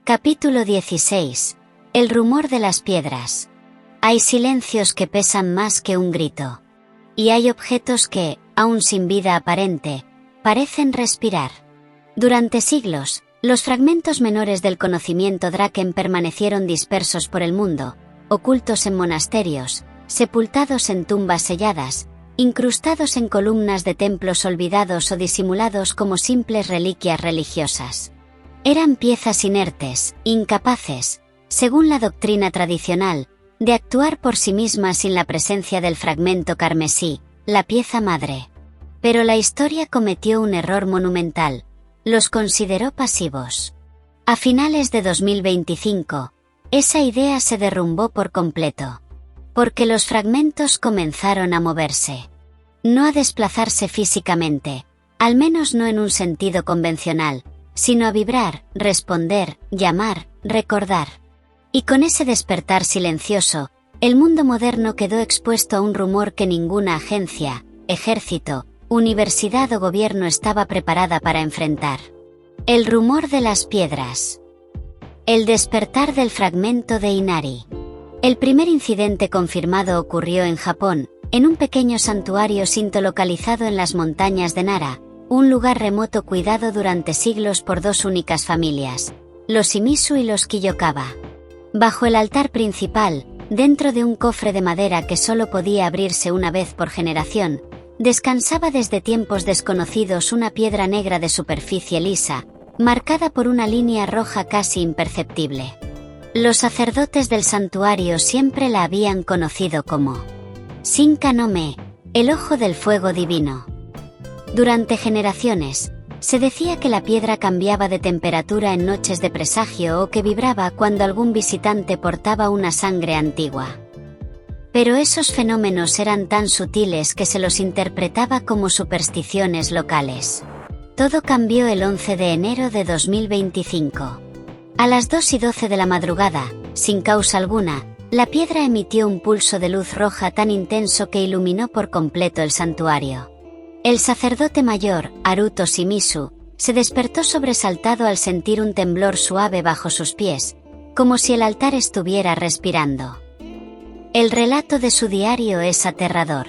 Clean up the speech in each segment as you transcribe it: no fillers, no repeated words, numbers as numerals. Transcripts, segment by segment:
Capítulo 16. El rumor de las piedras. Hay silencios que pesan más que un grito. Y hay objetos que, aun sin vida aparente, parecen respirar. Durante siglos, los fragmentos menores del conocimiento Draken permanecieron dispersos por el mundo, ocultos en monasterios, sepultados en tumbas selladas, incrustados en columnas de templos olvidados o disimulados como simples reliquias religiosas. Eran piezas inertes, incapaces, según la doctrina tradicional, de actuar por sí mismas sin la presencia del fragmento carmesí, la pieza madre. Pero la historia cometió un error monumental: los consideró pasivos. A finales de 2025, esa idea se derrumbó por completo. Porque los fragmentos comenzaron a moverse. No a desplazarse físicamente, al menos no en un sentido convencional, sino a vibrar, responder, llamar, recordar. Y con ese despertar silencioso, el mundo moderno quedó expuesto a un rumor que ninguna agencia, ejército, universidad o gobierno estaba preparada para enfrentar. El rumor de las piedras. El despertar del fragmento de Inari. El primer incidente confirmado ocurrió en Japón, en un pequeño santuario shinto localizado en las montañas de Nara, un lugar remoto cuidado durante siglos por dos únicas familias, los Shimizu y los Kiyokawa. Bajo el altar principal, dentro de un cofre de madera que solo podía abrirse una vez por generación, descansaba desde tiempos desconocidos una piedra negra de superficie lisa, marcada por una línea roja casi imperceptible. Los sacerdotes del santuario siempre la habían conocido como Shinka no Me, el ojo del fuego divino. Durante generaciones, se decía que la piedra cambiaba de temperatura en noches de presagio o que vibraba cuando algún visitante portaba una sangre antigua. Pero esos fenómenos eran tan sutiles que se los interpretaba como supersticiones locales. Todo cambió el 11 de enero de 2025. A las 2:12 de la madrugada, sin causa alguna, la piedra emitió un pulso de luz roja tan intenso que iluminó por completo el santuario. El sacerdote mayor, Haruto Shimizu, se despertó sobresaltado al sentir un temblor suave bajo sus pies, como si el altar estuviera respirando. El relato de su diario es aterrador.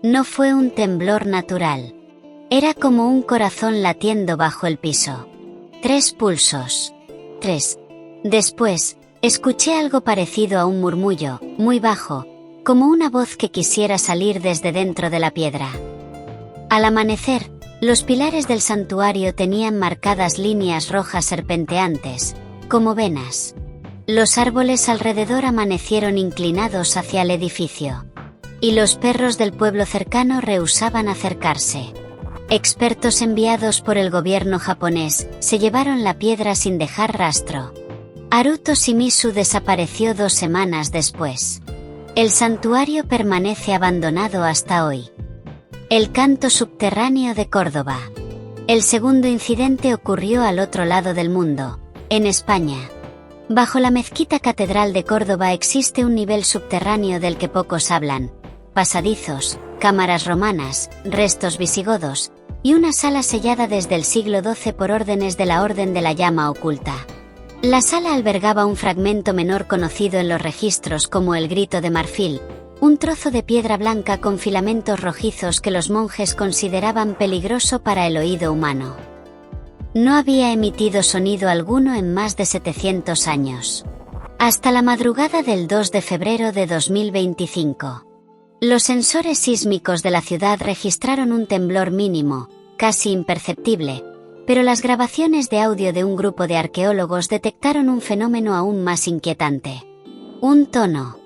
No fue un temblor natural. Era como un corazón latiendo bajo el piso. 3 pulsos. 3. Después, escuché algo parecido a un murmullo, muy bajo, como una voz que quisiera salir desde dentro de la piedra. Al amanecer, los pilares del santuario tenían marcadas líneas rojas serpenteantes, como venas. Los árboles alrededor amanecieron inclinados hacia el edificio. Y los perros del pueblo cercano rehusaban acercarse. Expertos enviados por el gobierno japonés se llevaron la piedra sin dejar rastro. Haruto Shimizu desapareció 2 semanas después. El santuario permanece abandonado hasta hoy. El canto subterráneo de Córdoba. El segundo incidente ocurrió al otro lado del mundo, en España. Bajo la mezquita catedral de Córdoba existe un nivel subterráneo del que pocos hablan: pasadizos, cámaras romanas, restos visigodos, y una sala sellada desde el siglo XII por órdenes de la Orden de la Llama Oculta. La sala albergaba un fragmento menor conocido en los registros como el Grito de Marfil, un trozo de piedra blanca con filamentos rojizos que los monjes consideraban peligroso para el oído humano. No había emitido sonido alguno en más de 700 años. Hasta la madrugada del 2 de febrero de 2025. Los sensores sísmicos de la ciudad registraron un temblor mínimo, casi imperceptible, pero las grabaciones de audio de un grupo de arqueólogos detectaron un fenómeno aún más inquietante. Un tono.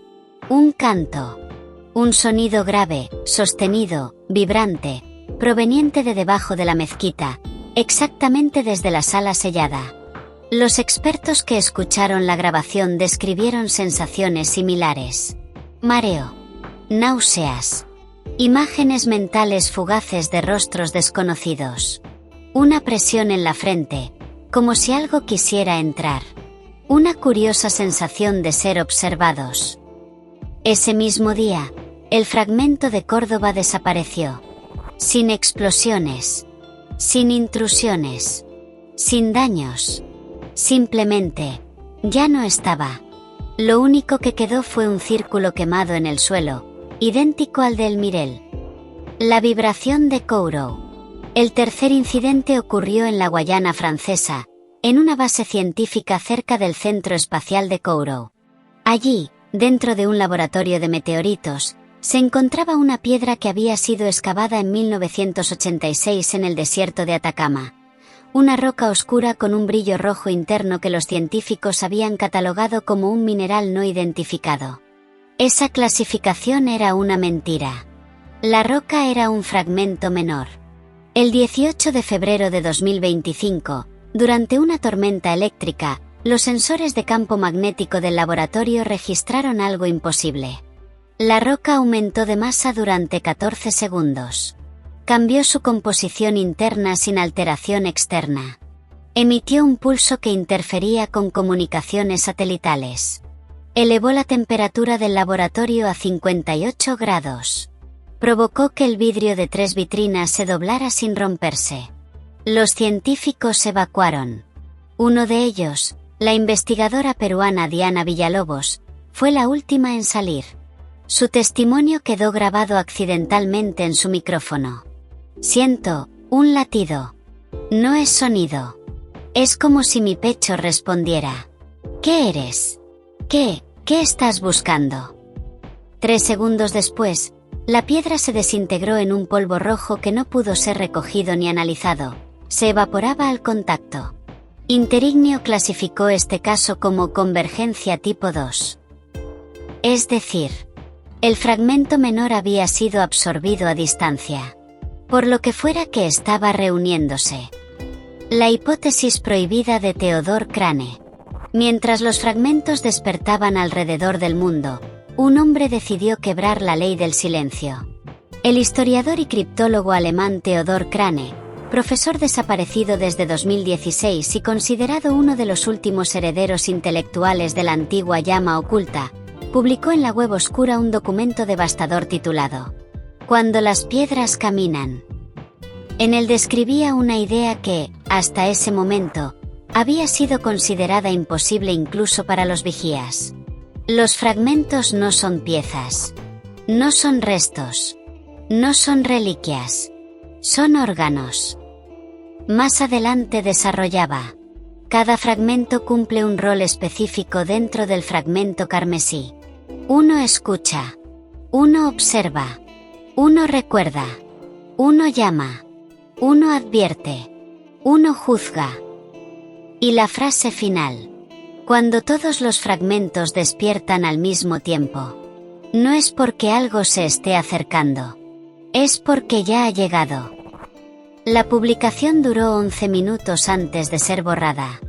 Un canto. Un sonido grave, sostenido, vibrante, proveniente de debajo de la mezquita, exactamente desde la sala sellada. Los expertos que escucharon la grabación describieron sensaciones similares: mareo, náuseas, imágenes mentales fugaces de rostros desconocidos, una presión en la frente, como si algo quisiera entrar, una curiosa sensación de ser observados. Ese mismo día, el fragmento de Córdoba desapareció. Sin explosiones. Sin intrusiones. Sin daños. Simplemente, ya no estaba. Lo único que quedó fue un círculo quemado en el suelo, idéntico al del Mirel. La vibración de Kourou. El tercer incidente ocurrió en la Guayana Francesa, en una base científica cerca del Centro Espacial de Kourou. Allí, dentro de un laboratorio de meteoritos, se encontraba una piedra que había sido excavada en 1986 en el desierto de Atacama. Una roca oscura con un brillo rojo interno que los científicos habían catalogado como un mineral no identificado. Esa clasificación era una mentira. La roca era un fragmento menor. El 18 de febrero de 2025, durante una tormenta eléctrica, los sensores de campo magnético del laboratorio registraron algo imposible. La roca aumentó de masa durante 14 segundos. Cambió su composición interna sin alteración externa. Emitió un pulso que interfería con comunicaciones satelitales. Elevó la temperatura del laboratorio a 58 grados. Provocó que el vidrio de 3 vitrinas se doblara sin romperse. Los científicos evacuaron. Uno de ellos, la investigadora peruana Diana Villalobos, fue la última en salir. Su testimonio quedó grabado accidentalmente en su micrófono. Siento un latido. No es sonido. Es como si mi pecho respondiera. ¿Qué eres? ¿Qué estás buscando? 3 segundos después, la piedra se desintegró en un polvo rojo que no pudo ser recogido ni analizado. Se evaporaba al contacto. Interignio clasificó este caso como convergencia tipo 2. Es decir, el fragmento menor había sido absorbido a distancia. Por lo que fuera que estaba reuniéndose. La hipótesis prohibida de Theodor Crane. Mientras los fragmentos despertaban alrededor del mundo, un hombre decidió quebrar la ley del silencio. El historiador y criptólogo alemán Theodor Crane, profesor desaparecido desde 2016 y considerado uno de los últimos herederos intelectuales de la antigua llama oculta, publicó en la web oscura un documento devastador titulado Cuando las piedras caminan. En él describía una idea que, hasta ese momento, había sido considerada imposible incluso para los vigías. Los fragmentos no son piezas. No son restos. No son reliquias. Son órganos. Más adelante desarrollaba. Cada fragmento cumple un rol específico dentro del fragmento carmesí. Uno escucha. Uno observa. Uno recuerda. Uno llama. Uno advierte. Uno juzga. Y la frase final. Cuando todos los fragmentos despiertan al mismo tiempo. No es porque algo se esté acercando. Es porque ya ha llegado. La publicación duró 11 minutos antes de ser borrada.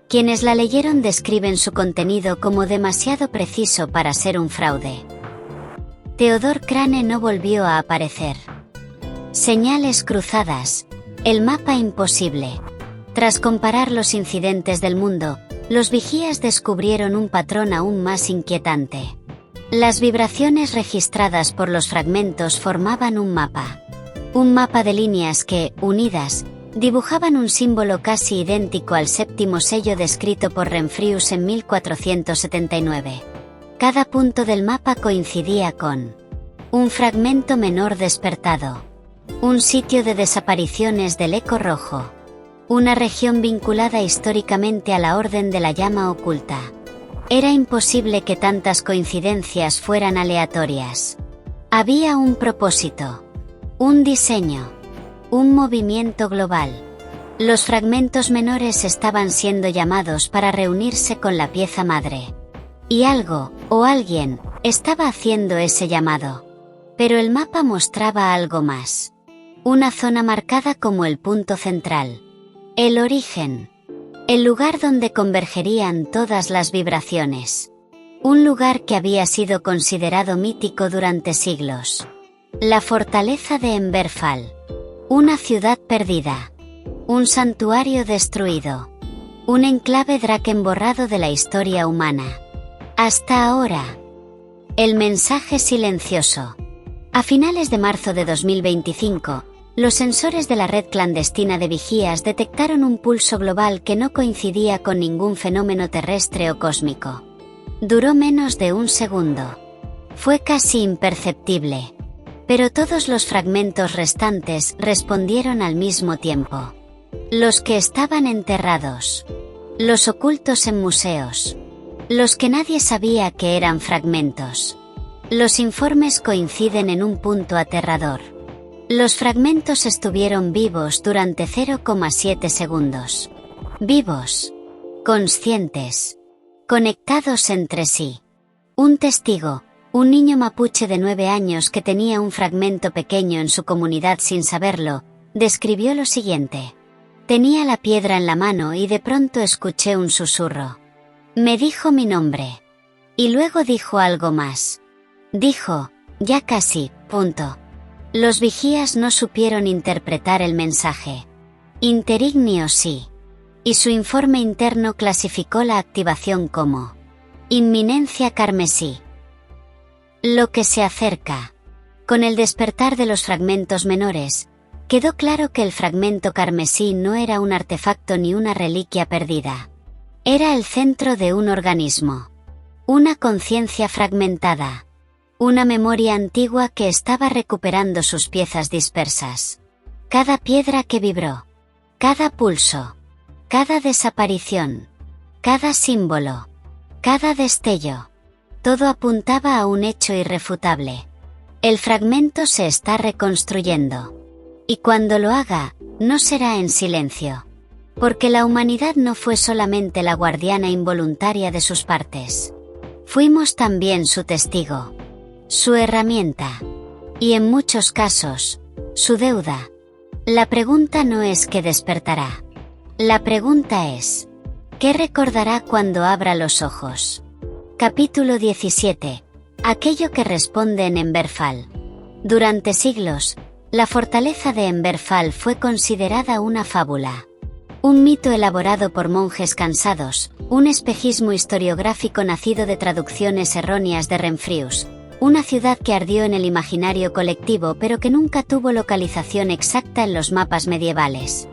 Quienes la leyeron describen su contenido como demasiado preciso para ser un fraude. Theodor Crane no volvió a aparecer. Señales cruzadas. El mapa imposible. Tras comparar los incidentes del mundo, los vigías descubrieron un patrón aún más inquietante. Las vibraciones registradas por los fragmentos formaban un mapa. Un mapa de líneas que, unidas, dibujaban un símbolo casi idéntico al séptimo sello descrito por Renfrius en 1479. Cada punto del mapa coincidía con un fragmento menor despertado, un sitio de desapariciones del eco rojo, una región vinculada históricamente a la Orden de la Llama Oculta. Era imposible que tantas coincidencias fueran aleatorias. Había un propósito, un diseño, un movimiento global. Los fragmentos menores estaban siendo llamados para reunirse con la pieza madre. Y algo, o alguien, estaba haciendo ese llamado. Pero el mapa mostraba algo más. Una zona marcada como el punto central. El origen. El lugar donde convergerían todas las vibraciones. Un lugar que había sido considerado mítico durante siglos. La fortaleza de Emberfall. Una ciudad perdida. Un santuario destruido. Un enclave Draken borrado de la historia humana. Hasta ahora. El mensaje silencioso. A finales de marzo de 2025, los sensores de la red clandestina de vigías detectaron un pulso global que no coincidía con ningún fenómeno terrestre o cósmico. Duró menos de un segundo. Fue casi imperceptible. Pero todos los fragmentos restantes respondieron al mismo tiempo. Los que estaban enterrados. Los ocultos en museos. Los que nadie sabía que eran fragmentos. Los informes coinciden en un punto aterrador. Los fragmentos estuvieron vivos durante 0,7 segundos. Vivos. Conscientes. Conectados entre sí. Un testigo, un niño mapuche de 9 años que tenía un fragmento pequeño en su comunidad sin saberlo, describió lo siguiente. Tenía la piedra en la mano y de pronto escuché un susurro. Me dijo mi nombre. Y luego dijo algo más. Dijo, ya casi, punto. Los vigías no supieron interpretar el mensaje. Interignio sí. Y su informe interno clasificó la activación como inminencia carmesí. Lo que se acerca. Con el despertar de los fragmentos menores, quedó claro que el fragmento carmesí no era un artefacto ni una reliquia perdida. Era el centro de un organismo. Una conciencia fragmentada. Una memoria antigua que estaba recuperando sus piezas dispersas. Cada piedra que vibró. Cada pulso. Cada desaparición. Cada símbolo. Cada destello. Todo apuntaba a un hecho irrefutable. El fragmento se está reconstruyendo. Y cuando lo haga, no será en silencio. Porque la humanidad no fue solamente la guardiana involuntaria de sus partes. Fuimos también su testigo. Su herramienta. Y en muchos casos, su deuda. La pregunta no es qué despertará. La pregunta es, ¿qué recordará cuando abra los ojos? Capítulo 17. Aquello que responde en Emberfall. Durante siglos, la fortaleza de Emberfall fue considerada una fábula. Un mito elaborado por monjes cansados, un espejismo historiográfico nacido de traducciones erróneas de Renfrius, una ciudad que ardió en el imaginario colectivo pero que nunca tuvo localización exacta en los mapas medievales.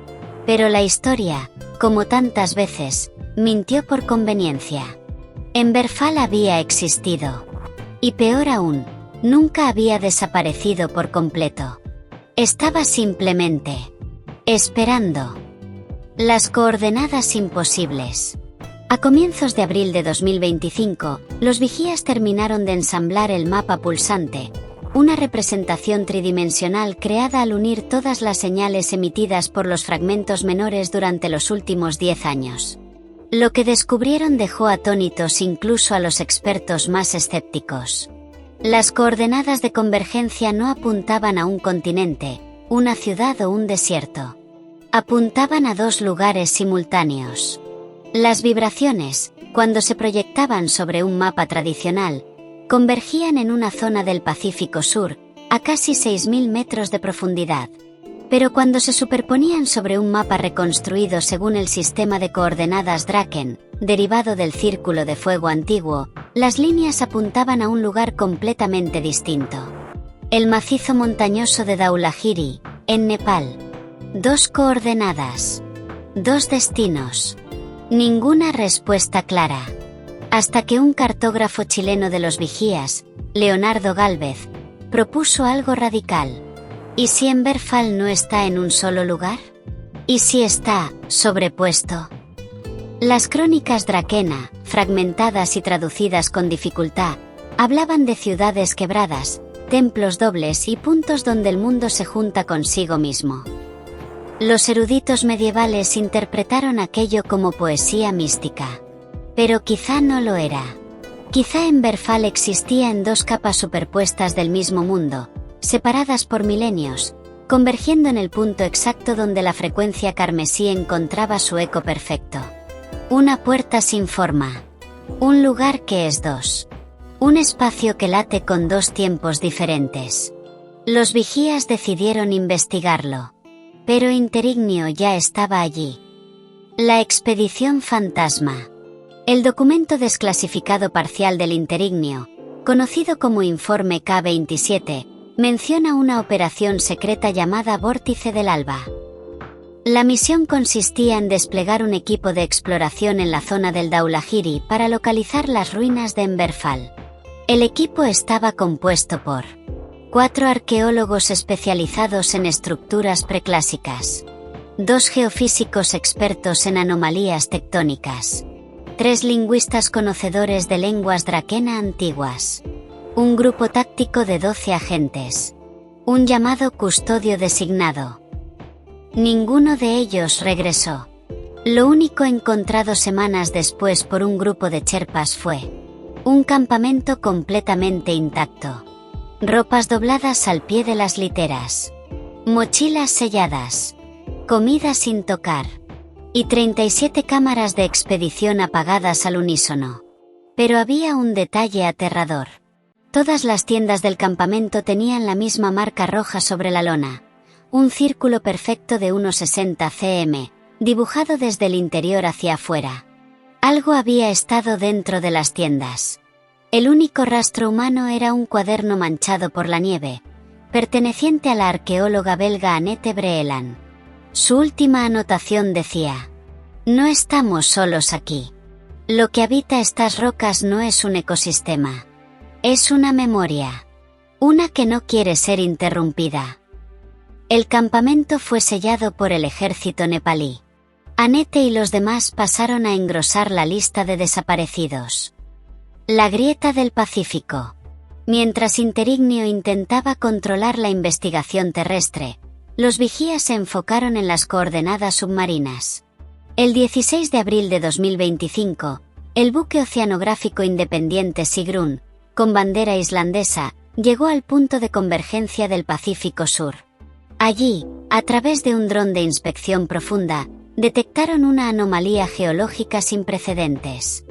Pero la historia, como tantas veces, mintió por conveniencia. Emberfall había existido. Y peor aún, nunca había desaparecido por completo. Estaba simplemente esperando. Las coordenadas imposibles. A comienzos de abril de 2025, los vigías terminaron de ensamblar el mapa pulsante, una representación tridimensional creada al unir todas las señales emitidas por los fragmentos menores durante los últimos 10 años. Lo que descubrieron dejó atónitos incluso a los expertos más escépticos. Las coordenadas de convergencia no apuntaban a un continente, una ciudad o un desierto. Apuntaban a dos lugares simultáneos. Las vibraciones, cuando se proyectaban sobre un mapa tradicional, convergían en una zona del Pacífico Sur, a casi 6.000 metros de profundidad. Pero cuando se superponían sobre un mapa reconstruido según el sistema de coordenadas Draken, derivado del Círculo de Fuego antiguo, las líneas apuntaban a un lugar completamente distinto. El macizo montañoso de Dhaulagiri, en Nepal. 2 coordenadas. 2 destinos. Ninguna respuesta clara. Hasta que un cartógrafo chileno de los vigías, Leonardo Gálvez, propuso algo radical. ¿Y si Emberfall no está en un solo lugar? ¿Y si está sobrepuesto? Las crónicas Drakena, fragmentadas y traducidas con dificultad, hablaban de ciudades quebradas, templos dobles y puntos donde el mundo se junta consigo mismo. Los eruditos medievales interpretaron aquello como poesía mística. Pero quizá no lo era. Quizá Emberfall existía en 2 capas superpuestas del mismo mundo, separadas por milenios, convergiendo en el punto exacto donde la frecuencia carmesí encontraba su eco perfecto. Una puerta sin forma. Un lugar que es 2. Un espacio que late con 2 tiempos diferentes. Los vigías decidieron investigarlo. Pero Interignio ya estaba allí. La expedición fantasma. El documento desclasificado parcial del Interignio, conocido como Informe K-27, menciona una operación secreta llamada Vórtice del Alba. La misión consistía en desplegar un equipo de exploración en la zona del Dhaulagiri para localizar las ruinas de Emberfall. El equipo estaba compuesto por 4 arqueólogos especializados en estructuras preclásicas, 2 geofísicos expertos en anomalías tectónicas, 3 lingüistas conocedores de lenguas draquena antiguas, un grupo táctico de 12 agentes, un llamado custodio designado. Ninguno de ellos regresó. Lo único encontrado semanas después por un grupo de Sherpas fue un campamento completamente intacto, ropas dobladas al pie de las literas, mochilas selladas, comida sin tocar, y 37 cámaras de expedición apagadas al unísono. Pero había un detalle aterrador. Todas las tiendas del campamento tenían la misma marca roja sobre la lona, un círculo perfecto de 1,60 cm, dibujado desde el interior hacia afuera. Algo había estado dentro de las tiendas. El único rastro humano era un cuaderno manchado por la nieve, perteneciente a la arqueóloga belga Annette Breeland. Su última anotación decía: "No estamos solos aquí. Lo que habita estas rocas no es un ecosistema. Es una memoria. Una que no quiere ser interrumpida". El campamento fue sellado por el ejército nepalí. Annette y los demás pasaron a engrosar la lista de desaparecidos. La grieta del Pacífico. Mientras Interignio intentaba controlar la investigación terrestre, los vigías se enfocaron en las coordenadas submarinas. El 16 de abril de 2025, el buque oceanográfico independiente Sigrun, con bandera islandesa, llegó al punto de convergencia del Pacífico Sur. Allí, a través de un dron de inspección profunda, detectaron una anomalía geológica sin precedentes.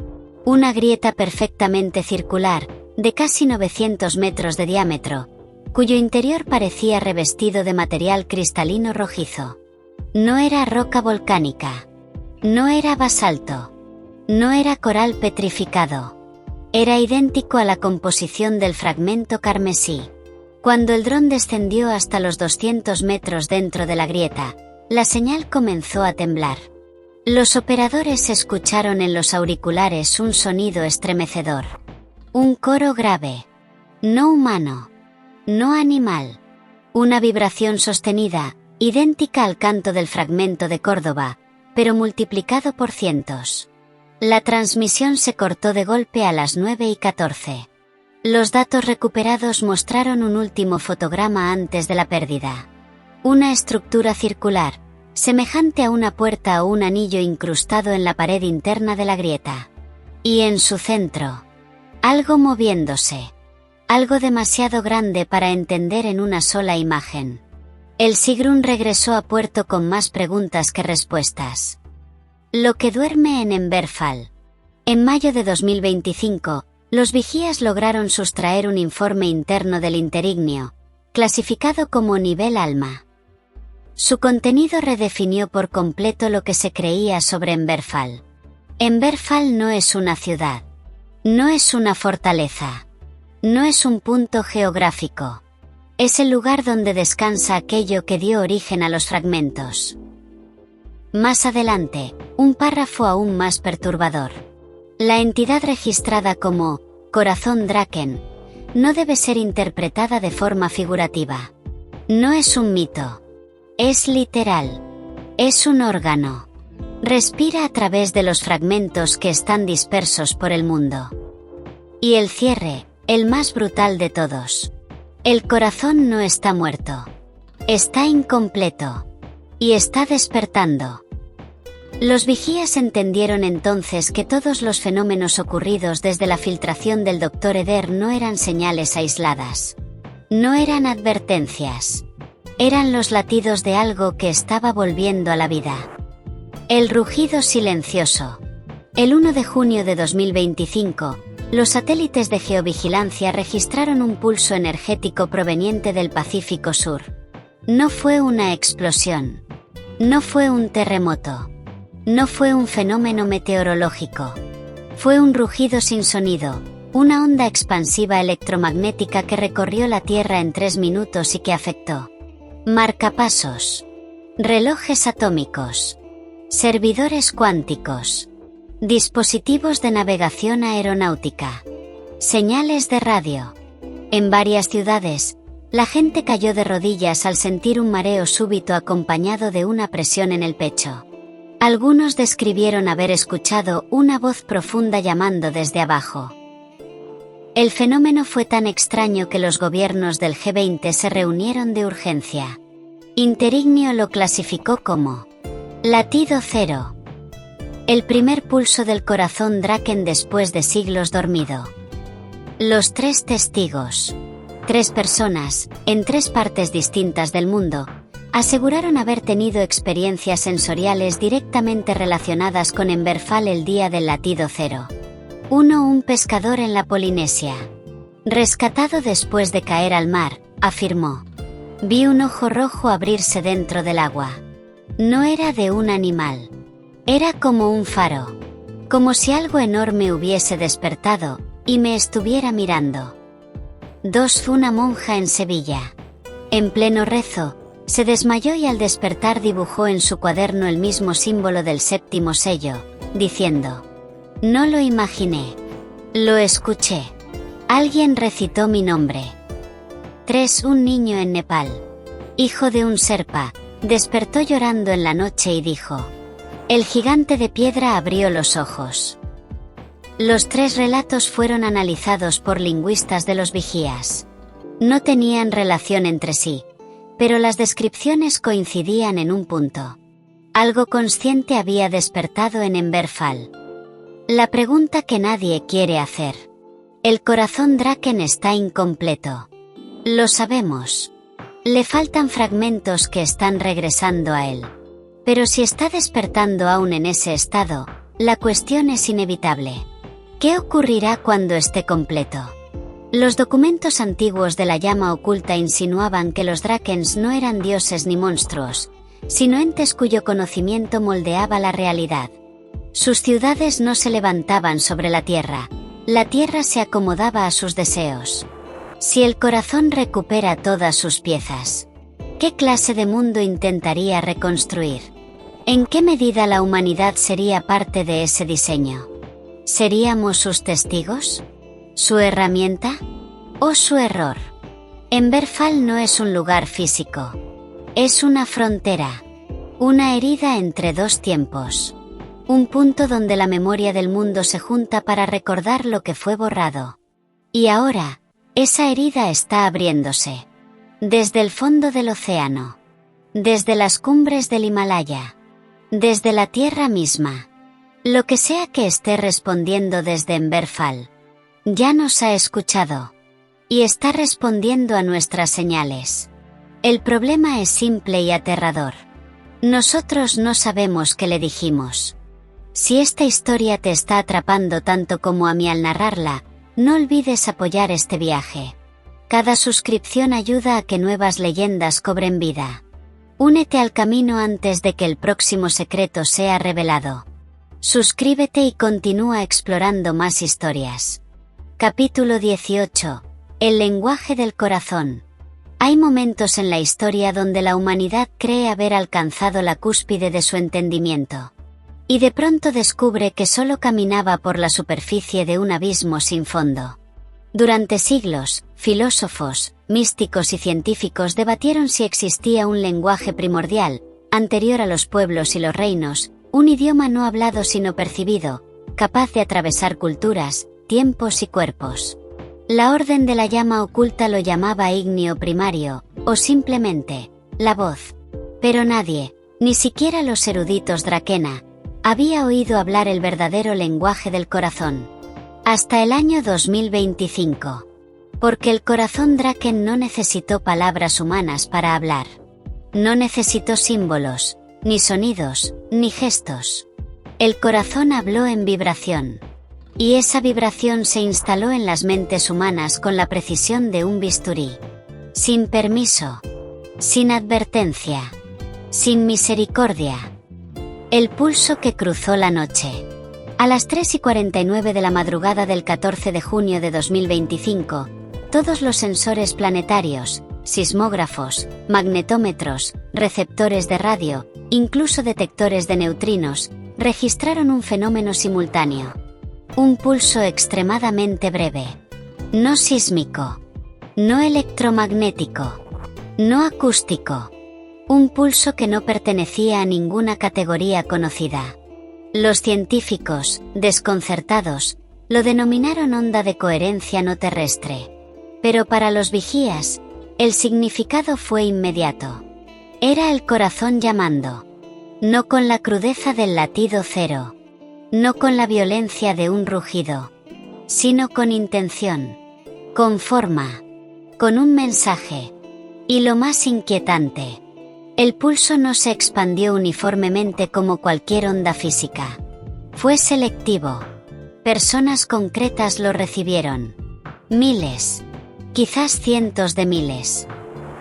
Una grieta perfectamente circular, de casi 900 metros de diámetro, cuyo interior parecía revestido de material cristalino rojizo. No era roca volcánica. No era basalto. No era coral petrificado. Era idéntico a la composición del fragmento carmesí. Cuando el dron descendió hasta los 200 metros dentro de la grieta, la señal comenzó a temblar. Los operadores escucharon en los auriculares un sonido estremecedor. Un coro grave. No humano. No animal. Una vibración sostenida, idéntica al canto del fragmento de Córdoba, pero multiplicado por cientos. La transmisión se cortó de golpe a las 9:14. Los datos recuperados mostraron un último fotograma antes de la pérdida. Una estructura circular, semejante a una puerta o un anillo incrustado en la pared interna de la grieta. Y en su centro, algo moviéndose. Algo demasiado grande para entender en una sola imagen. El Sigrun regresó a puerto con más preguntas que respuestas. Lo que duerme en Emberfall. En mayo de 2025, los vigías lograron sustraer un informe interno del Interignio, clasificado como nivel alma. Su contenido redefinió por completo lo que se creía sobre Emberfall. Emberfall no es una ciudad. No es una fortaleza. No es un punto geográfico. Es el lugar donde descansa aquello que dio origen a los fragmentos. Más adelante, un párrafo aún más perturbador. La entidad registrada como Corazón Draken no debe ser interpretada de forma figurativa. No es un mito. Es literal. Es un órgano. Respira a través de los fragmentos que están dispersos por el mundo. Y el cierre, el más brutal de todos. El corazón no está muerto. Está incompleto. Y está despertando. Los vigías entendieron entonces que todos los fenómenos ocurridos desde la filtración del Dr. Eder no eran señales aisladas. No eran advertencias. Eran los latidos de algo que estaba volviendo a la vida. El rugido silencioso. El 1 de junio de 2025, los satélites de geovigilancia registraron un pulso energético proveniente del Pacífico Sur. No fue una explosión. No fue un terremoto. No fue un fenómeno meteorológico. Fue un rugido sin sonido, Una onda expansiva electromagnética que recorrió la Tierra en 3 minutos y que afectó marcapasos, relojes atómicos, servidores cuánticos, dispositivos de navegación aeronáutica, señales de radio. En varias ciudades, la gente cayó de rodillas al sentir un mareo súbito acompañado de una presión en el pecho. Algunos describieron haber escuchado una voz profunda llamando desde abajo. El fenómeno fue tan extraño que los gobiernos del G20 se reunieron de urgencia. Interignio lo clasificó como latido cero. El primer pulso del corazón Draken después de siglos dormido. Los 3 testigos, 3 personas, en 3 partes distintas del mundo, aseguraron haber tenido experiencias sensoriales directamente relacionadas con Emberfall el día del latido cero. 1. Un pescador en la Polinesia, rescatado después de caer al mar, afirmó: vi un ojo rojo abrirse dentro del agua. No era de un animal. Era como un faro. Como si algo enorme hubiese despertado y me estuviera mirando. 2. Una monja en Sevilla. En pleno rezo, se desmayó y al despertar dibujó en su cuaderno el mismo símbolo del 7º sello, diciendo: no lo imaginé. Lo escuché. Alguien recitó mi nombre. 3. Un niño en Nepal, hijo de un serpa, despertó llorando en la noche y dijo: el gigante de piedra abrió los ojos. Los 3 relatos fueron analizados por lingüistas de los vigías. No tenían relación entre sí, pero las descripciones coincidían en un punto. Algo consciente había despertado en Emberfall. La pregunta que nadie quiere hacer. El corazón Draken está incompleto. Lo sabemos. Le faltan fragmentos que están regresando a él. Pero si está despertando aún en ese estado, la cuestión es inevitable. ¿Qué ocurrirá cuando esté completo? Los documentos antiguos de la llama oculta insinuaban que los Drakens no eran dioses ni monstruos, sino entes cuyo conocimiento moldeaba la realidad. Sus ciudades no se levantaban sobre la tierra se acomodaba a sus deseos. Si el corazón recupera todas sus piezas, ¿qué clase de mundo intentaría reconstruir? ¿En qué medida la humanidad sería parte de ese diseño? ¿Seríamos sus testigos? ¿Su herramienta? ¿O su error? Emberfall no es un lugar físico. Es una frontera. Una herida entre 2 tiempos. Un punto donde la memoria del mundo se junta para recordar lo que fue borrado. Y ahora, esa herida está abriéndose. Desde el fondo del océano. Desde las cumbres del Himalaya. Desde la tierra misma. Lo que sea que esté respondiendo desde Emberfall, ya nos ha escuchado. Y está respondiendo a nuestras señales. El problema es simple y aterrador. Nosotros no sabemos qué le dijimos. Si esta historia te está atrapando tanto como a mí al narrarla, no olvides apoyar este viaje. Cada suscripción ayuda a que nuevas leyendas cobren vida. Únete al camino antes de que el próximo secreto sea revelado. Suscríbete y continúa explorando más historias. Capítulo 18. El lenguaje del corazón. Hay momentos en la historia donde la humanidad cree haber alcanzado la cúspide de su entendimiento. Y de pronto descubre que solo caminaba por la superficie de un abismo sin fondo. Durante siglos, filósofos, místicos y científicos debatieron si existía un lenguaje primordial, anterior a los pueblos y los reinos, un idioma no hablado sino percibido, capaz de atravesar culturas, tiempos y cuerpos. La Orden de la Llama Oculta lo llamaba ignio primario, o simplemente, la voz. Pero nadie, ni siquiera los eruditos Drakena, había oído hablar el verdadero lenguaje del corazón. Hasta el año 2025. Porque el corazón Draken no necesitó palabras humanas para hablar. No necesitó símbolos, ni sonidos, ni gestos. El corazón habló en vibración. Y esa vibración se instaló en las mentes humanas con la precisión de un bisturí. Sin permiso. Sin advertencia. Sin misericordia. El pulso que cruzó la noche. A las 3:49 de la madrugada del 14 de junio de 2025, todos los sensores planetarios, sismógrafos, magnetómetros, receptores de radio, incluso detectores de neutrinos, registraron un fenómeno simultáneo. Un pulso extremadamente breve. No sísmico. No electromagnético. No acústico. Un pulso que no pertenecía a ninguna categoría conocida. Los científicos, desconcertados, lo denominaron onda de coherencia no terrestre. Pero para los vigías, el significado fue inmediato. Era el corazón llamando. No con la crudeza del latido cero. No con la violencia de un rugido. Sino con intención. Con forma. Con un mensaje. Y lo más inquietante. El pulso no se expandió uniformemente como cualquier onda física. Fue selectivo. Personas concretas lo recibieron. Miles. Quizás cientos de miles.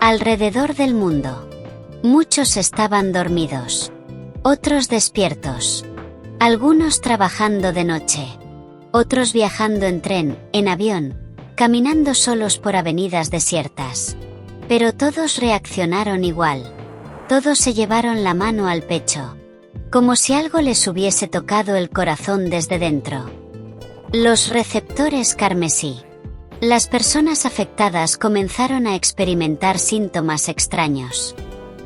Alrededor del mundo. Muchos estaban dormidos. Otros despiertos. Algunos trabajando de noche. Otros viajando en tren, en avión, caminando solos por avenidas desiertas. Pero todos reaccionaron igual. Todos se llevaron la mano al pecho. Como si algo les hubiese tocado el corazón desde dentro. Los receptores carmesí. Las personas afectadas comenzaron a experimentar síntomas extraños.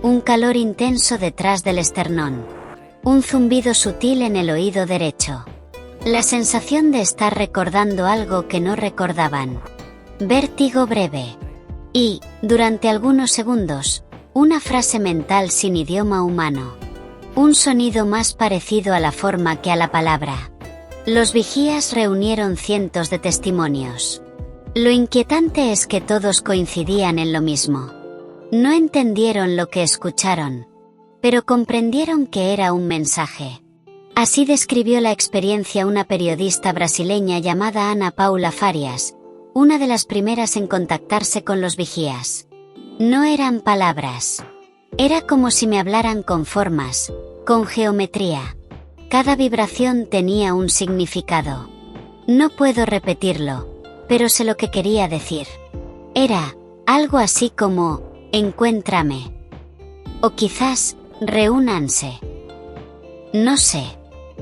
Un calor intenso detrás del esternón. Un zumbido sutil en el oído derecho. La sensación de estar recordando algo que no recordaban. Vértigo breve. Y, durante algunos segundos, una frase mental sin idioma humano. Un sonido más parecido a la forma que a la palabra. Los vigías reunieron cientos de testimonios. Lo inquietante es que todos coincidían en lo mismo. No entendieron lo que escucharon, pero comprendieron que era un mensaje. Así describió la experiencia una periodista brasileña llamada Ana Paula Farias, una de las primeras en contactarse con los vigías. No eran palabras. Era como si me hablaran con formas, con geometría. Cada vibración tenía un significado. No puedo repetirlo, pero sé lo que quería decir. Era algo así como, encuéntrame. O quizás, reúnanse. No sé,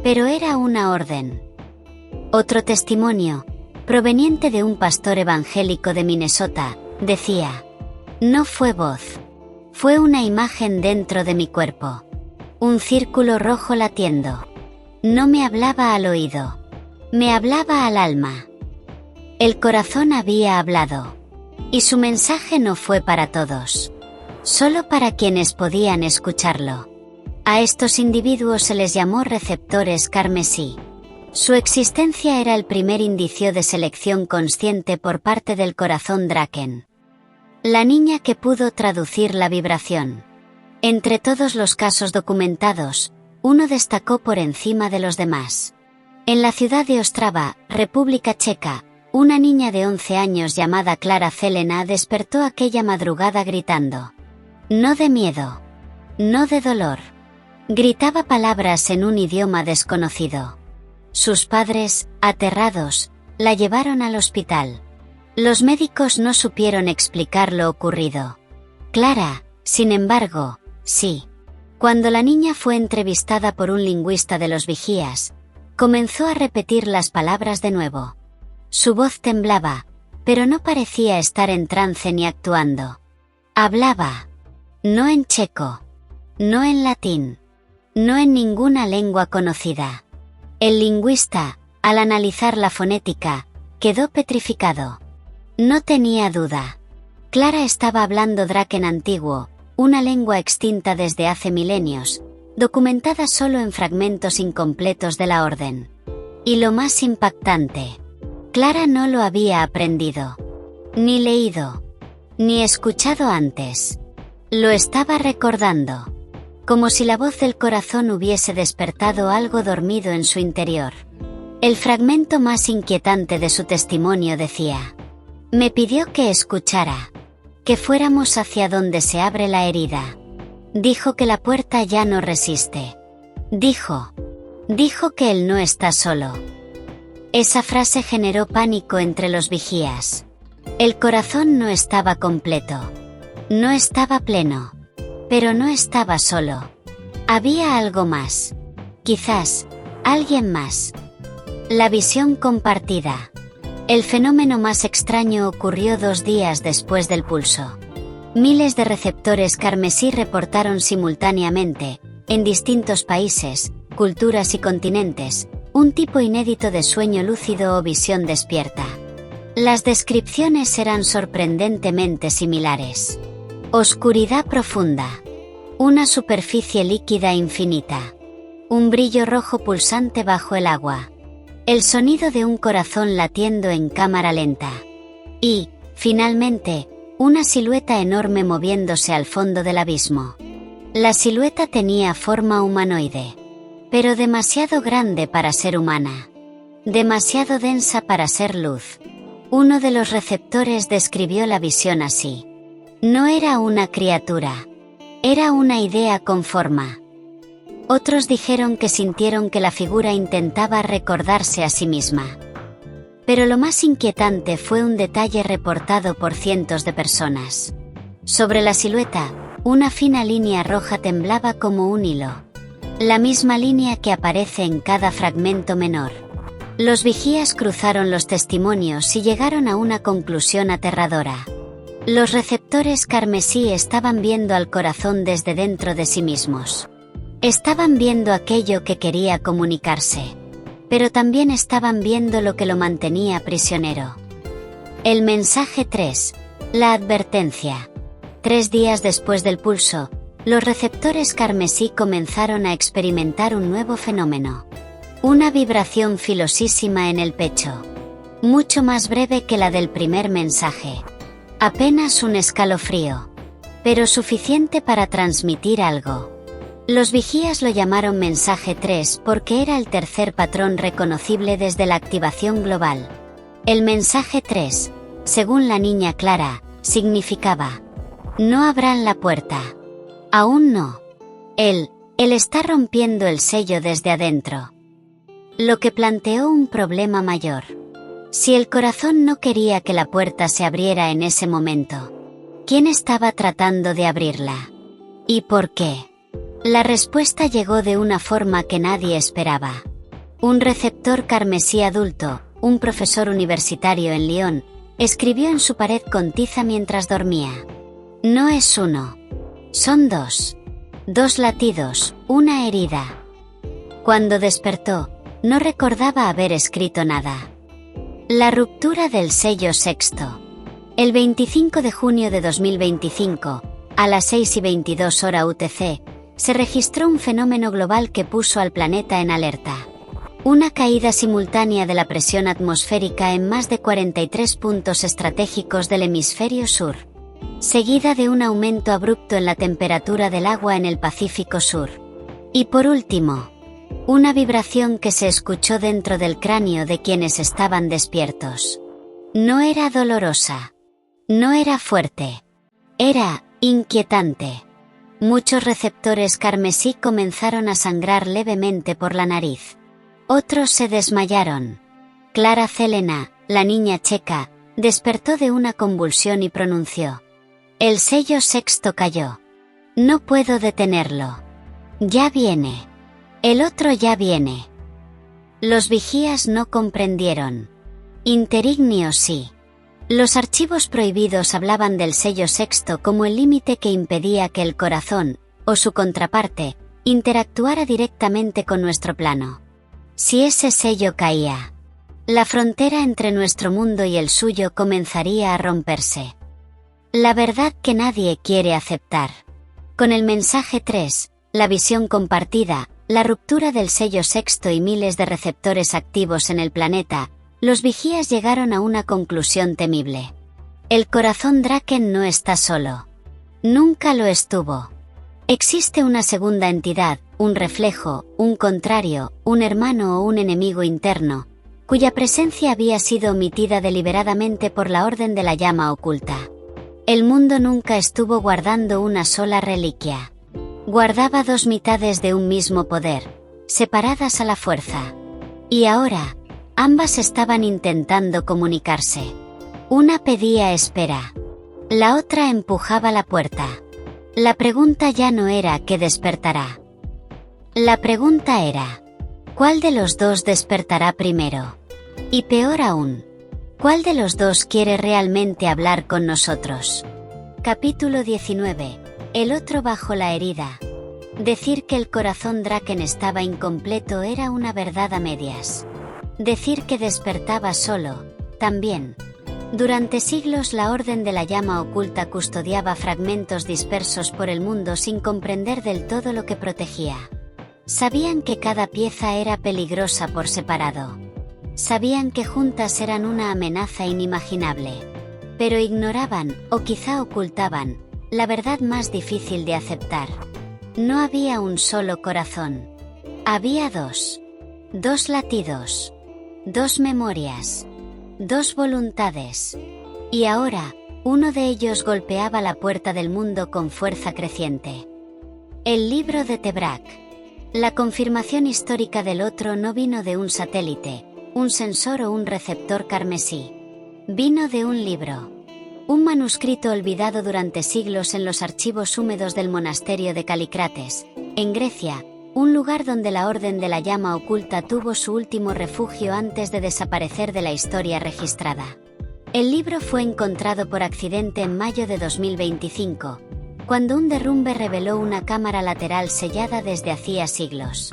pero era una orden. Otro testimonio, proveniente de un pastor evangélico de Minnesota, decía: no fue voz. Fue una imagen dentro de mi cuerpo. Un círculo rojo latiendo. No me hablaba al oído. Me hablaba al alma. El corazón había hablado. Y su mensaje no fue para todos. Solo para quienes podían escucharlo. A estos individuos se les llamó receptores carmesí. Su existencia era el primer indicio de selección consciente por parte del corazón Draken. La niña que pudo traducir la vibración. Entre todos los casos documentados, uno destacó por encima de los demás. En la ciudad de Ostrava, República Checa, una niña de 11 años llamada Clara Zelena despertó aquella madrugada gritando. No de miedo. No de dolor. Gritaba palabras en un idioma desconocido. Sus padres, aterrados, la llevaron al hospital. Los médicos no supieron explicar lo ocurrido. Clara, sin embargo, sí. Cuando la niña fue entrevistada por un lingüista de los vigías, comenzó a repetir las palabras de nuevo. Su voz temblaba, pero no parecía estar en trance ni actuando. Hablaba. No en checo. No en latín. No en ninguna lengua conocida. El lingüista, al analizar la fonética, quedó petrificado. No tenía duda. Clara estaba hablando Draken antiguo, una lengua extinta desde hace milenios, documentada solo en fragmentos incompletos de la orden. Y lo más impactante, Clara no lo había aprendido, ni leído, ni escuchado antes. Lo estaba recordando, como si la voz del corazón hubiese despertado algo dormido en su interior. El fragmento más inquietante de su testimonio decía: me pidió que escuchara, que fuéramos hacia donde se abre la herida. Dijo que la puerta ya no resiste. Dijo: Dijo que él no está solo. Esa frase generó pánico entre los vigías. El corazón no estaba completo. No estaba pleno. Pero no estaba solo. Había algo más. Quizás, alguien más. La visión compartida. El fenómeno más extraño ocurrió 2 días después del pulso. Miles de receptores carmesí reportaron simultáneamente, en distintos países, culturas y continentes, un tipo inédito de sueño lúcido o visión despierta. Las descripciones eran sorprendentemente similares. Oscuridad profunda. Una superficie líquida infinita. Un brillo rojo pulsante bajo el agua. El sonido de un corazón latiendo en cámara lenta. Y, finalmente, una silueta enorme moviéndose al fondo del abismo. La silueta tenía forma humanoide. Pero demasiado grande para ser humana. Demasiado densa para ser luz. Uno de los receptores describió la visión así. No era una criatura. Era una idea con forma. Otros dijeron que sintieron que la figura intentaba recordarse a sí misma. Pero lo más inquietante fue un detalle reportado por cientos de personas. Sobre la silueta, una fina línea roja temblaba como un hilo. La misma línea que aparece en cada fragmento menor. Los vigías cruzaron los testimonios y llegaron a una conclusión aterradora. Los receptores carmesí estaban viendo al corazón desde dentro de sí mismos. Estaban viendo aquello que quería comunicarse. Pero también estaban viendo lo que lo mantenía prisionero. El mensaje 3. La advertencia. 3 días después del pulso, los receptores carmesí comenzaron a experimentar un nuevo fenómeno. Una vibración filosísima en el pecho. Mucho más breve que la del primer mensaje. Apenas un escalofrío. Pero suficiente para transmitir algo. Los vigías lo llamaron mensaje 3 porque era el tercer patrón reconocible desde la activación global. El mensaje 3, según la niña Clara, significaba: no abran la puerta. Aún no. Él está rompiendo el sello desde adentro. Lo que planteó un problema mayor. Si el corazón no quería que la puerta se abriera en ese momento, ¿quién estaba tratando de abrirla? ¿Y por qué? La respuesta llegó de una forma que nadie esperaba. Un receptor carmesí adulto, un profesor universitario en Lyon, escribió en su pared con tiza mientras dormía. No es uno. Son 2. 2 latidos, una herida. Cuando despertó, no recordaba haber escrito nada. La ruptura del sello sexto. El 25 de junio de 2025, a las 6:22 hora UTC, se registró un fenómeno global que puso al planeta en alerta. Una caída simultánea de la presión atmosférica en más de 43 puntos estratégicos del hemisferio sur, seguida de un aumento abrupto en la temperatura del agua en el Pacífico Sur. Y por último, una vibración que se escuchó dentro del cráneo de quienes estaban despiertos. No era dolorosa. No era fuerte. Era inquietante. Muchos receptores carmesí comenzaron a sangrar levemente por la nariz. Otros se desmayaron. Clara Zelena, la niña checa, despertó de una convulsión y pronunció: el sello sexto cayó. No puedo detenerlo. Ya viene. El otro ya viene. Los vigías no comprendieron. Interignios sí. Los archivos prohibidos hablaban del sello sexto como el límite que impedía que el corazón, o su contraparte, interactuara directamente con nuestro plano. Si ese sello caía, la frontera entre nuestro mundo y el suyo comenzaría a romperse. La verdad que nadie quiere aceptar. Con el mensaje 3, la visión compartida, la ruptura del sello sexto y miles de receptores activos en el planeta, los vigías llegaron a una conclusión temible. El corazón Draken no está solo. Nunca lo estuvo. Existe una segunda entidad, un reflejo, un contrario, un hermano o un enemigo interno, cuya presencia había sido omitida deliberadamente por la orden de la llama oculta. El mundo nunca estuvo guardando una sola reliquia. Guardaba 2 mitades de un mismo poder, separadas a la fuerza. Y ahora, ambas estaban intentando comunicarse. Una pedía espera. La otra empujaba la puerta. La pregunta ya no era ¿qué despertará? La pregunta era, ¿cuál de los dos despertará primero? Y peor aún, ¿cuál de los dos quiere realmente hablar con nosotros? Capítulo 19. El otro bajo la herida. Decir que el corazón Draken estaba incompleto era una verdad a medias. Decir que despertaba solo, también. Durante siglos la Orden de la Llama Oculta custodiaba fragmentos dispersos por el mundo sin comprender del todo lo que protegía. Sabían que cada pieza era peligrosa por separado. Sabían que juntas eran una amenaza inimaginable. Pero ignoraban, o quizá ocultaban, la verdad más difícil de aceptar. No había un solo corazón. Había dos. Dos latidos. Dos memorias. Dos voluntades. Y ahora, uno de ellos golpeaba la puerta del mundo con fuerza creciente. El libro de Tebrak. La confirmación histórica del otro no vino de un satélite, un sensor o un receptor carmesí. Vino de un libro. Un manuscrito olvidado durante siglos en los archivos húmedos del monasterio de Calícrates, en Grecia, un lugar donde la Orden de la Llama Oculta tuvo su último refugio antes de desaparecer de la historia registrada. El libro fue encontrado por accidente en mayo de 2025, cuando un derrumbe reveló una cámara lateral sellada desde hacía siglos.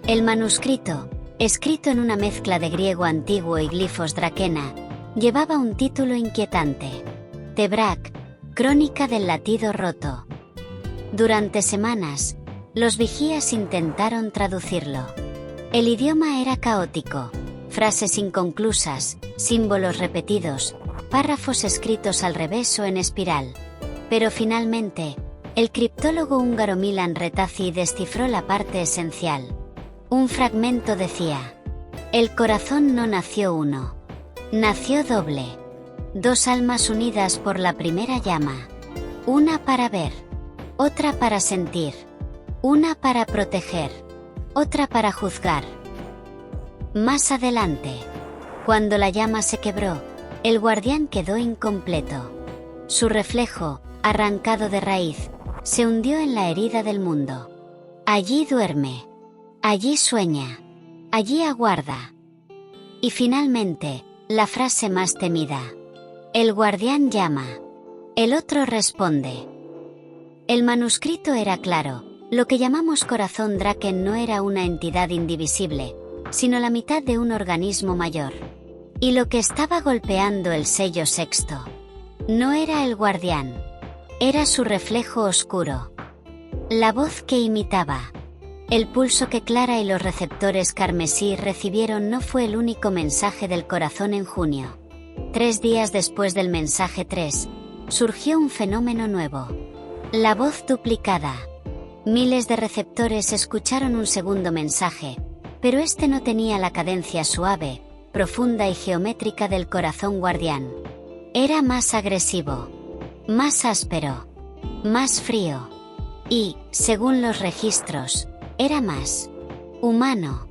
El manuscrito, escrito en una mezcla de griego antiguo y glifos Drakena, llevaba un título inquietante: Tebrak, Crónica del latido roto. Durante semanas, los vigías intentaron traducirlo. El idioma era caótico, frases inconclusas, símbolos repetidos, párrafos escritos al revés o en espiral. Pero finalmente, el criptólogo húngaro Milan Retaci descifró la parte esencial. Un fragmento decía: el corazón no nació uno. Nació doble. Dos almas unidas por la primera llama. Una para ver. Otra para sentir. Una para proteger. Otra para juzgar. Más adelante, cuando la llama se quebró, el guardián quedó incompleto. Su reflejo, arrancado de raíz, se hundió en la herida del mundo. Allí duerme. Allí sueña. Allí aguarda. Y finalmente, la frase más temida. El guardián llama. El otro responde. El manuscrito era claro. Lo que llamamos corazón Draken no era una entidad indivisible, sino la mitad de un organismo mayor. Y lo que estaba golpeando el sello sexto no era el guardián. Era su reflejo oscuro. La voz que imitaba. El pulso que Clara y los receptores carmesí recibieron no fue el único mensaje del corazón en junio. 3 días después del mensaje 3, surgió un fenómeno nuevo. La voz duplicada. Miles de receptores escucharon un segundo mensaje, pero este no tenía la cadencia suave, profunda y geométrica del corazón guardián. Era más agresivo, más áspero, más frío. Y, según los registros, era más humano.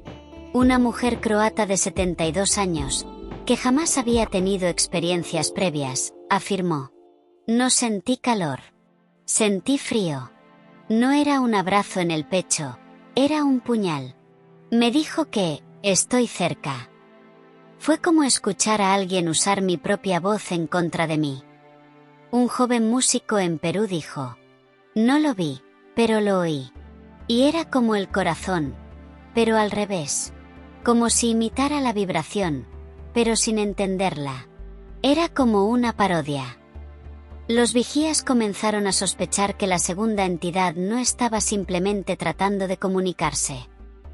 Una mujer croata de 72 años, que jamás había tenido experiencias previas, afirmó: no sentí calor. Sentí frío. No era un abrazo en el pecho, era un puñal. Me dijo que, estoy cerca. Fue como escuchar a alguien usar mi propia voz en contra de mí. Un joven músico en Perú dijo: no lo vi, pero lo oí. Y era como el corazón, pero al revés. Como si imitara la vibración, pero sin entenderla. Era como una parodia. Los vigías comenzaron a sospechar que la segunda entidad no estaba simplemente tratando de comunicarse.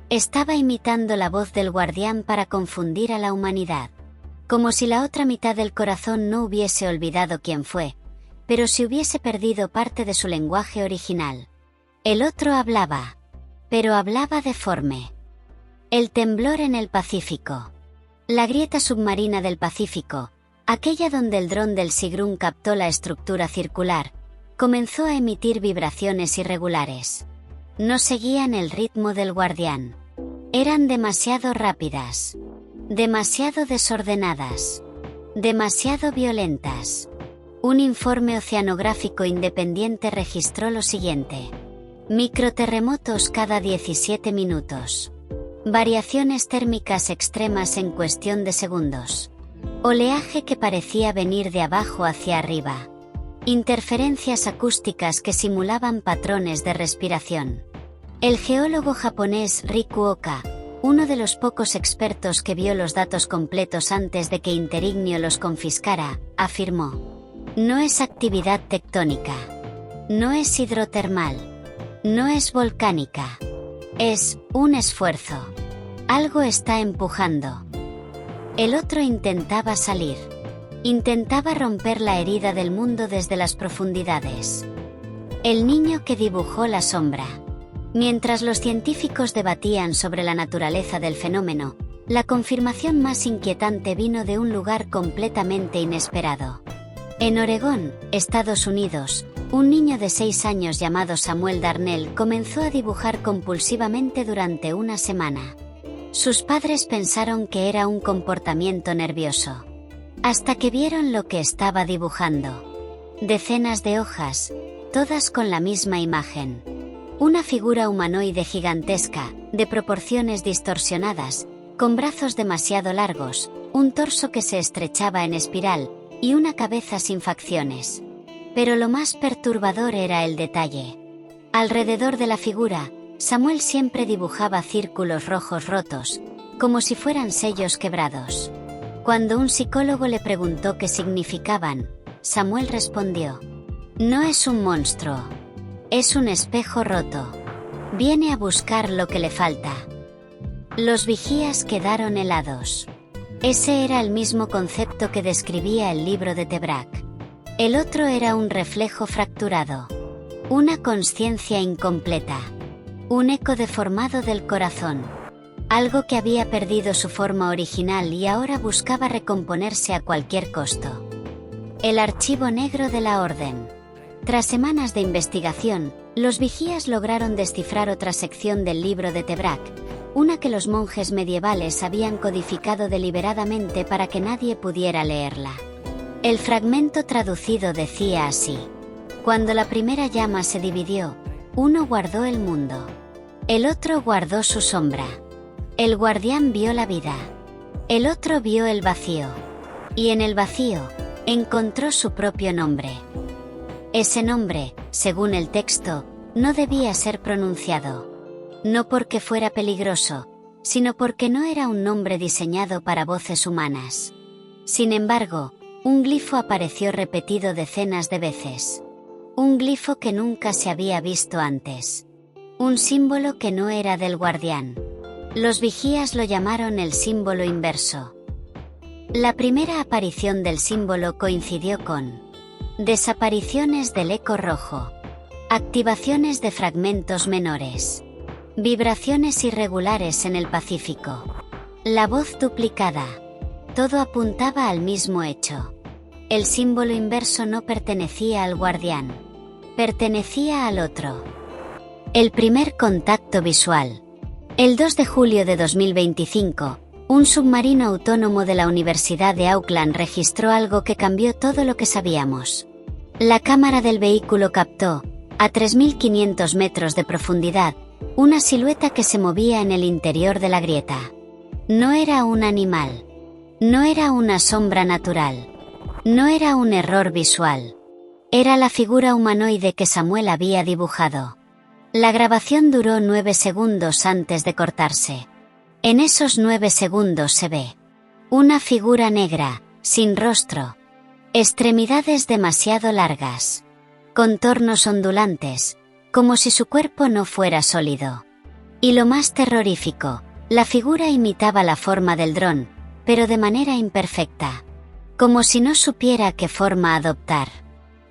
Estaba imitando la voz del guardián para confundir a la humanidad. Como si la otra mitad del corazón no hubiese olvidado quién fue, pero si hubiese perdido parte de su lenguaje original. El otro hablaba, pero hablaba deforme. El temblor en el Pacífico. La grieta submarina del Pacífico, aquella donde el dron del Sigrun captó la estructura circular, comenzó a emitir vibraciones irregulares. No seguían el ritmo del guardián. Eran demasiado rápidas, demasiado desordenadas, demasiado violentas. Un informe oceanográfico independiente registró lo siguiente: microterremotos cada 17 minutos. Variaciones térmicas extremas en cuestión de segundos. Oleaje que parecía venir de abajo hacia arriba. Interferencias acústicas que simulaban patrones de respiración. El geólogo japonés Riku Oka, uno de los pocos expertos que vio los datos completos antes de que Interignio los confiscara, afirmó: no es actividad tectónica. No es hidrotermal. No es volcánica. Es un esfuerzo. Algo está empujando. El otro intentaba salir. Intentaba romper la herida del mundo desde las profundidades. El niño que dibujó la sombra. Mientras los científicos debatían sobre la naturaleza del fenómeno, la confirmación más inquietante vino de un lugar completamente inesperado. En Oregón, Estados Unidos, un niño de 6 años llamado Samuel Darnell comenzó a dibujar compulsivamente durante una semana. Sus padres pensaron que era un comportamiento nervioso. Hasta que vieron lo que estaba dibujando. Decenas de hojas, todas con la misma imagen. Una figura humanoide gigantesca, de proporciones distorsionadas, con brazos demasiado largos, un torso que se estrechaba en espiral, y una cabeza sin facciones. Pero lo más perturbador era el detalle. Alrededor de la figura, Samuel siempre dibujaba círculos rojos rotos, como si fueran sellos quebrados. Cuando un psicólogo le preguntó qué significaban, Samuel respondió: no es un monstruo. Es un espejo roto. Viene a buscar lo que le falta. Los vigías quedaron helados. Ese era el mismo concepto que describía el libro de Tebrak. El otro era un reflejo fracturado. Una consciencia incompleta. Un eco deformado del corazón. Algo que había perdido su forma original y ahora buscaba recomponerse a cualquier costo. El archivo negro de la Orden. Tras semanas de investigación, los vigías lograron descifrar otra sección del libro de Tebrak, una que los monjes medievales habían codificado deliberadamente para que nadie pudiera leerla. El fragmento traducido decía así: cuando la primera llama se dividió, uno guardó el mundo. El otro guardó su sombra. El guardián vio la vida. El otro vio el vacío. Y en el vacío, encontró su propio nombre. Ese nombre, según el texto, no debía ser pronunciado. No porque fuera peligroso, sino porque no era un nombre diseñado para voces humanas. Sin embargo, un glifo apareció repetido decenas de veces. Un glifo que nunca se había visto antes. Un símbolo que no era del guardián. Los vigías lo llamaron el símbolo inverso. La primera aparición del símbolo coincidió con desapariciones del eco rojo, activaciones de fragmentos menores, vibraciones irregulares en el Pacífico, la voz duplicada. Todo apuntaba al mismo hecho. El símbolo inverso no pertenecía al guardián, pertenecía al otro. El primer contacto visual. El 2 de julio de 2025, un submarino autónomo de la Universidad de Auckland registró algo que cambió todo lo que sabíamos. La cámara del vehículo captó, a 3.500 metros de profundidad, una silueta que se movía en el interior de la grieta. No era un animal. No era una sombra natural. No era un error visual. Era la figura humanoide que Samuel había dibujado. La grabación duró 9 segundos antes de cortarse. En esos 9 segundos se ve una figura negra, sin rostro, extremidades demasiado largas, contornos ondulantes, como si su cuerpo no fuera sólido. Y lo más terrorífico, la figura imitaba la forma del dron, pero de manera imperfecta, como si no supiera qué forma adoptar.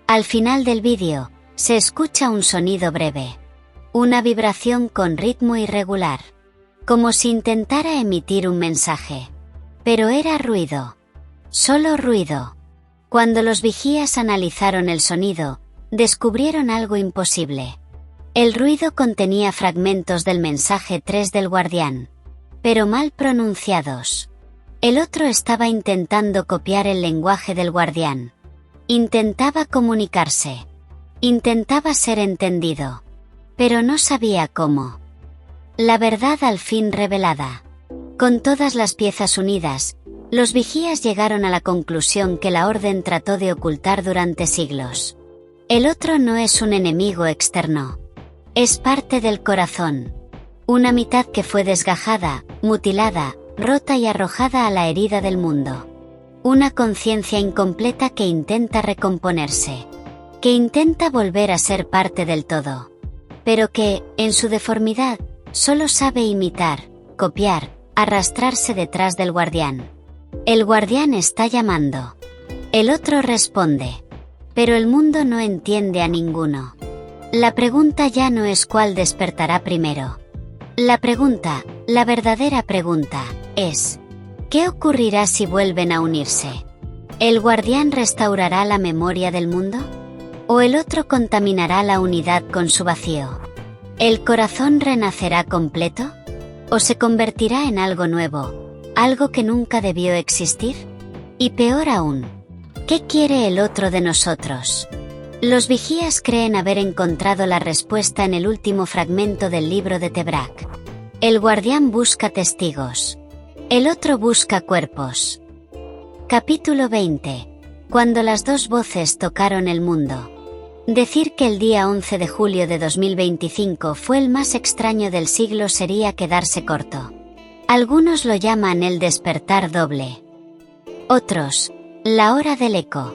Al final del vídeo, se escucha un sonido breve. Una vibración con ritmo irregular. Como si intentara emitir un mensaje. Pero era ruido. Solo ruido. Cuando los vigías analizaron el sonido, descubrieron algo imposible. El ruido contenía fragmentos del mensaje 3 del guardián. pero mal pronunciados. El otro estaba intentando copiar el lenguaje del guardián. Intentaba comunicarse. Intentaba ser entendido. Pero no sabía cómo. La verdad al fin revelada. Con todas las piezas unidas, los vigías llegaron a la conclusión que la Orden trató de ocultar durante siglos. El otro no es un enemigo externo. Es parte del corazón. Una mitad que fue desgajada, mutilada, rota y arrojada a la herida del mundo. Una conciencia incompleta que intenta recomponerse. Que intenta volver a ser parte del todo. Pero que, en su deformidad, solo sabe imitar, copiar, arrastrarse detrás del guardián. El guardián está llamando. El otro responde. Pero el mundo no entiende a ninguno. La pregunta ya no es cuál despertará primero. La pregunta, la verdadera pregunta, es: ¿qué ocurrirá si vuelven a unirse? ¿El guardián restaurará la memoria del mundo? ¿O el otro contaminará la unidad con su vacío? ¿El corazón renacerá completo? ¿O se convertirá en algo nuevo, algo que nunca debió existir? Y peor aún, ¿qué quiere el otro de nosotros? Los vigías creen haber encontrado la respuesta en el último fragmento del libro de Tebrak. El guardián busca testigos. El otro busca cuerpos. Capítulo 20. Cuando las dos voces tocaron el mundo. Decir que el día 11 de julio de 2025 fue el más extraño del siglo sería quedarse corto. Algunos lo llaman el despertar doble. Otros, la hora del eco.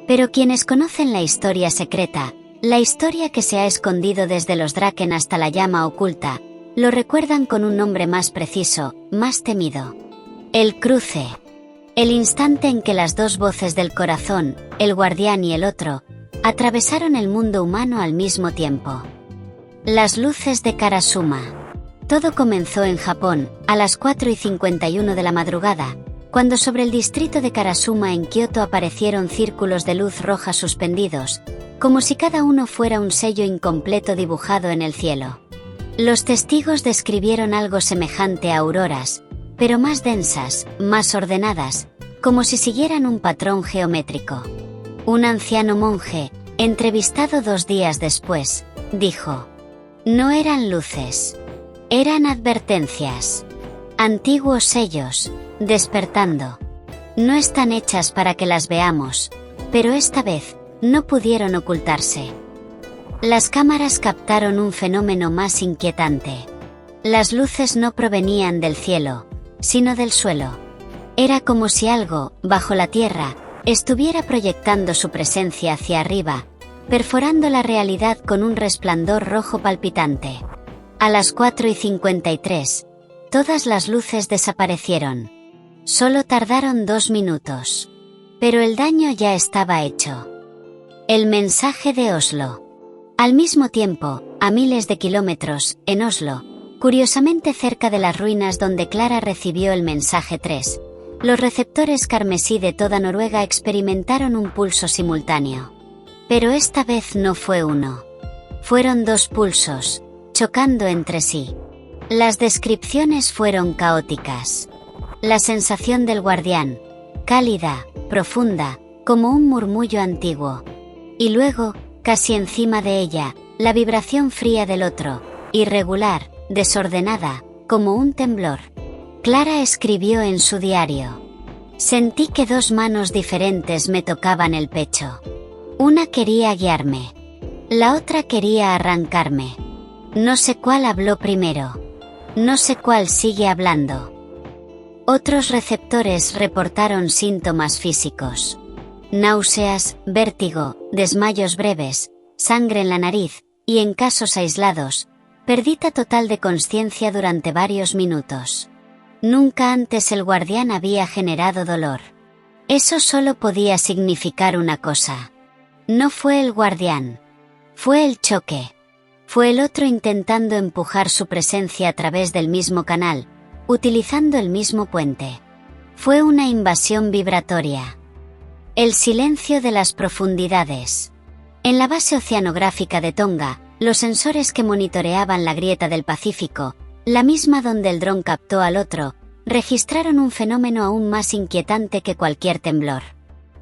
Pero quienes conocen la historia secreta, la historia que se ha escondido desde los Draken hasta la llama oculta, lo recuerdan con un nombre más preciso, más temido. El cruce. El instante en que las dos voces del corazón, el guardián y el otro, atravesaron el mundo humano al mismo tiempo. Las luces de Karasuma. Todo comenzó en Japón, a las 4:51 de la madrugada, cuando sobre el distrito de Karasuma en Kioto aparecieron círculos de luz roja suspendidos, como si cada uno fuera un sello incompleto dibujado en el cielo. Los testigos describieron algo semejante a auroras, pero más densas, más ordenadas, como si siguieran un patrón geométrico. Un anciano monje, entrevistado 2 días después, dijo: no eran luces. Eran advertencias. Antiguos sellos, despertando. No están hechas para que las veamos, pero esta vez, no pudieron ocultarse. Las cámaras captaron un fenómeno más inquietante. Las luces no provenían del cielo, sino del suelo. Era como si algo, bajo la tierra, estuviera proyectando su presencia hacia arriba, perforando la realidad con un resplandor rojo palpitante. A las 4:53, todas las luces desaparecieron. Solo tardaron 2 minutos. Pero el daño ya estaba hecho. El mensaje de Oslo. Al mismo tiempo, a miles de kilómetros, en Oslo, curiosamente cerca de las ruinas donde Clara recibió el mensaje 3, los receptores carmesí de toda Noruega experimentaron un pulso simultáneo. Pero esta vez no fue uno. Fueron 2 pulsos, chocando entre sí. Las descripciones fueron caóticas. La sensación del guardián, cálida, profunda, como un murmullo antiguo. Y luego, casi encima de ella, la vibración fría del otro, irregular, desordenada, como un temblor. Clara escribió en su diario: sentí que 2 manos diferentes me tocaban el pecho. Una quería guiarme. La otra quería arrancarme. No sé cuál habló primero. No sé cuál sigue hablando. Otros receptores reportaron síntomas físicos. Náuseas, vértigo, desmayos breves, sangre en la nariz, y en casos aislados, pérdida total de conciencia durante varios minutos. Nunca antes el guardián había generado dolor. Eso solo podía significar una cosa. No fue el guardián. Fue el choque. Fue el otro intentando empujar su presencia a través del mismo canal, utilizando el mismo puente. Fue una invasión vibratoria. El silencio de las profundidades. En la base oceanográfica de Tonga, los sensores que monitoreaban la grieta del Pacífico, la misma donde el dron captó al otro, registraron un fenómeno aún más inquietante que cualquier temblor.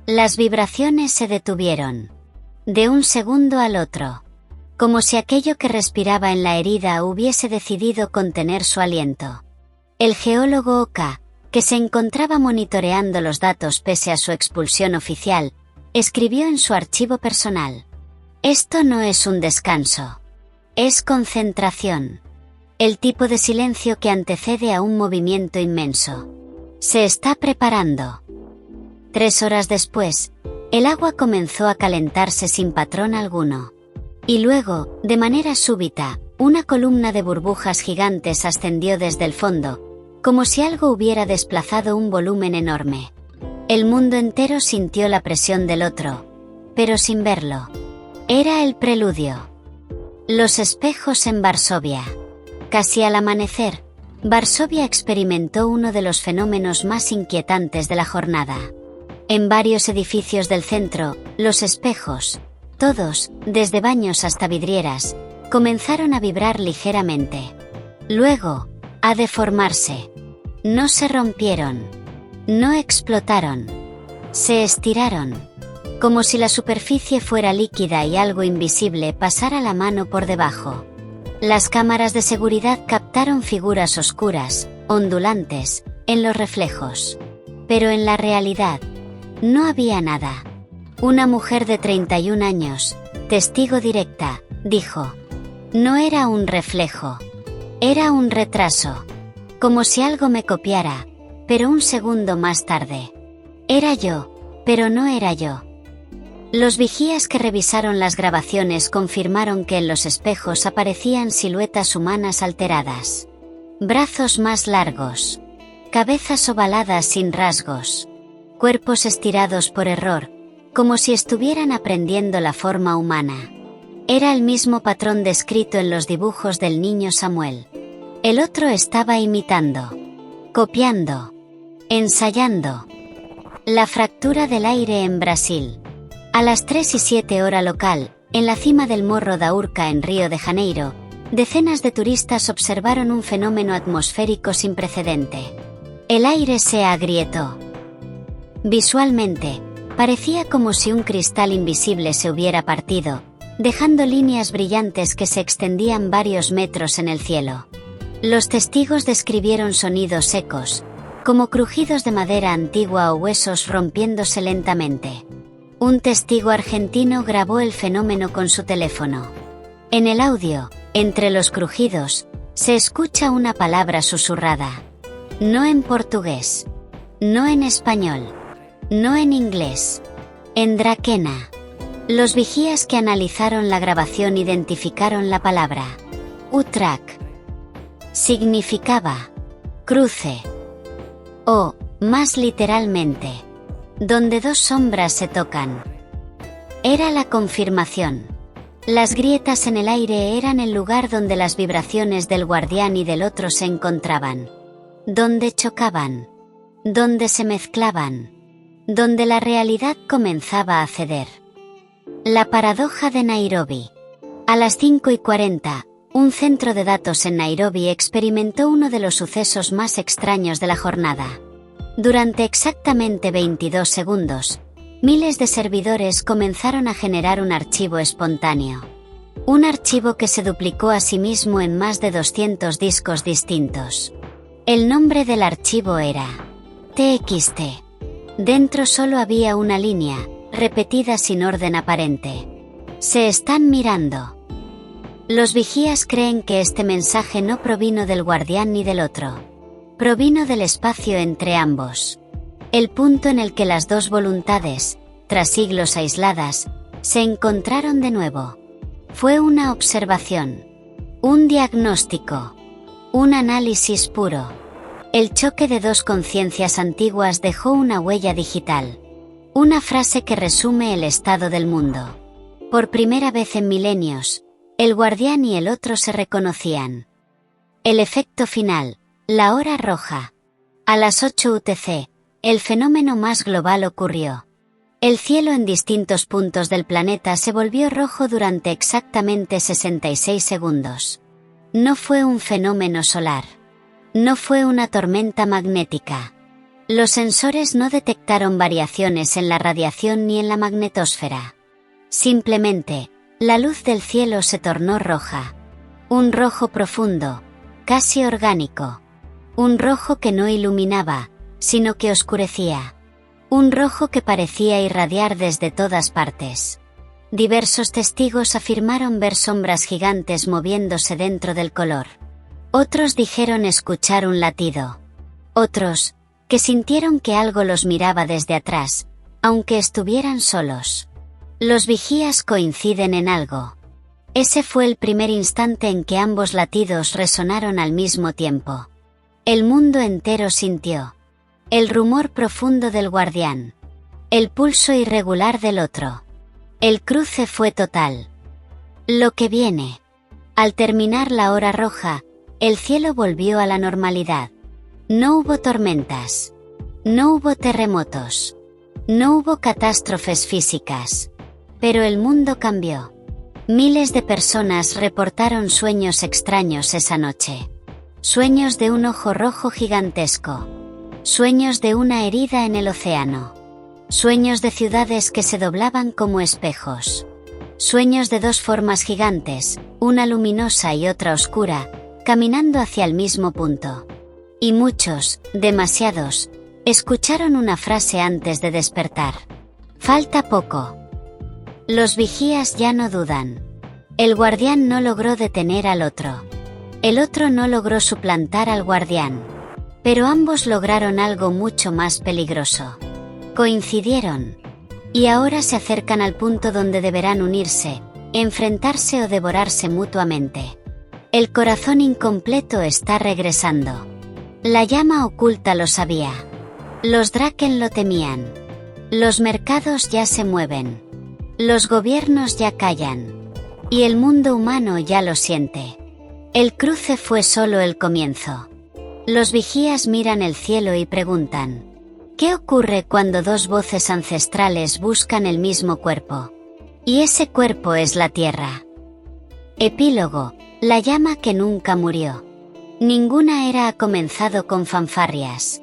Las vibraciones se detuvieron. De un segundo al otro. Como si aquello que respiraba en la herida hubiese decidido contener su aliento. El geólogo Oka, que se encontraba monitoreando los datos pese a su expulsión oficial, escribió en su archivo personal: «Esto no es un descanso. Es concentración. El tipo de silencio que antecede a un movimiento inmenso. Se está preparando». 3 horas después, el agua comenzó a calentarse sin patrón alguno. Y luego, de manera súbita, una columna de burbujas gigantes ascendió desde el fondo, como si algo hubiera desplazado un volumen enorme. El mundo entero sintió la presión del otro, pero sin verlo. Era el preludio. Los espejos en Varsovia. Casi al amanecer, Varsovia experimentó uno de los fenómenos más inquietantes de la jornada. En varios edificios del centro, los espejos, todos, desde baños hasta vidrieras, comenzaron a vibrar ligeramente. Luego, a deformarse. No se rompieron. No explotaron. Se estiraron. Como si la superficie fuera líquida y algo invisible pasara la mano por debajo. Las cámaras de seguridad captaron figuras oscuras, ondulantes, en los reflejos. Pero en la realidad, no había nada. Una mujer de 31 años, testigo directa, dijo: «No era un reflejo. Era un retraso. Como si algo me copiara, pero un segundo más tarde. Era yo, pero no era yo». Los vigías que revisaron las grabaciones confirmaron que en los espejos aparecían siluetas humanas alteradas. Brazos más largos. Cabezas ovaladas sin rasgos. Cuerpos estirados por error, como si estuvieran aprendiendo la forma humana. Era el mismo patrón descrito en los dibujos del niño Samuel. El otro estaba imitando, copiando, ensayando. La fractura del aire en Brasil. A las 3:07 hora local, en la cima del Morro da Urca en Río de Janeiro, decenas de turistas observaron un fenómeno atmosférico sin precedente. El aire se agrietó. Visualmente, parecía como si un cristal invisible se hubiera partido, dejando líneas brillantes que se extendían varios metros en el cielo. Los testigos describieron sonidos secos, como crujidos de madera antigua o huesos rompiéndose lentamente. Un testigo argentino grabó el fenómeno con su teléfono. En el audio, entre los crujidos, se escucha una palabra susurrada. No en portugués. No en español. No en inglés. En draquena. Los vigías que analizaron la grabación identificaron la palabra Utrak. Significaba cruce. O, más literalmente, donde dos sombras se tocan. Era la confirmación. Las grietas en el aire eran el lugar donde las vibraciones del guardián y del otro se encontraban. Donde chocaban. Donde se mezclaban. Donde la realidad comenzaba a ceder. La paradoja de Nairobi. A las 5:40, un centro de datos en Nairobi experimentó uno de los sucesos más extraños de la jornada. Durante exactamente 22 segundos, miles de servidores comenzaron a generar un archivo espontáneo. Un archivo que se duplicó a sí mismo en más de 200 discos distintos. El nombre del archivo era TXT. Dentro solo había una línea, repetida sin orden aparente. Se están mirando. Los vigías creen que este mensaje no provino del guardián ni del otro. Provino del espacio entre ambos. El punto en el que las dos voluntades, tras siglos aisladas, se encontraron de nuevo. Fue una observación. Un diagnóstico. Un análisis puro. El choque de dos conciencias antiguas dejó una huella digital. Una frase que resume el estado del mundo. Por primera vez en milenios, el guardián y el otro se reconocían. El efecto final. La hora roja. A las 8 UTC, el fenómeno más global ocurrió. El cielo en distintos puntos del planeta se volvió rojo durante exactamente 66 segundos. No fue un fenómeno solar. No fue una tormenta magnética. Los sensores no detectaron variaciones en la radiación ni en la magnetosfera. Simplemente, la luz del cielo se tornó roja. Un rojo profundo, casi orgánico. Un rojo que no iluminaba, sino que oscurecía. Un rojo que parecía irradiar desde todas partes. Diversos testigos afirmaron ver sombras gigantes moviéndose dentro del color. Otros dijeron escuchar un latido. Otros, que sintieron que algo los miraba desde atrás, aunque estuvieran solos. Los vigías coinciden en algo. Ese fue el primer instante en que ambos latidos resonaron al mismo tiempo. El mundo entero sintió. El rumor profundo del guardián. El pulso irregular del otro. El cruce fue total. Lo que viene. Al terminar la hora roja, el cielo volvió a la normalidad. No hubo tormentas. No hubo terremotos. No hubo catástrofes físicas. Pero el mundo cambió. Miles de personas reportaron sueños extraños esa noche. Sueños de un ojo rojo gigantesco. Sueños de una herida en el océano. Sueños de ciudades que se doblaban como espejos. Sueños de dos formas gigantes, una luminosa y otra oscura, caminando hacia el mismo punto. Y muchos, demasiados, escucharon una frase antes de despertar. Falta poco. Los vigías ya no dudan. El guardián no logró detener al otro. El otro no logró suplantar al guardián. Pero ambos lograron algo mucho más peligroso. Coincidieron. Y ahora se acercan al punto donde deberán unirse, enfrentarse o devorarse mutuamente. El corazón incompleto está regresando. La llama oculta lo sabía. Los Draken lo temían. Los mercados ya se mueven. Los gobiernos ya callan. Y el mundo humano ya lo siente. El cruce fue solo el comienzo. Los vigías miran el cielo y preguntan: ¿qué ocurre cuando dos voces ancestrales buscan el mismo cuerpo? Y ese cuerpo es la Tierra. Epílogo: la llama que nunca murió. Ninguna era ha comenzado con fanfarrias.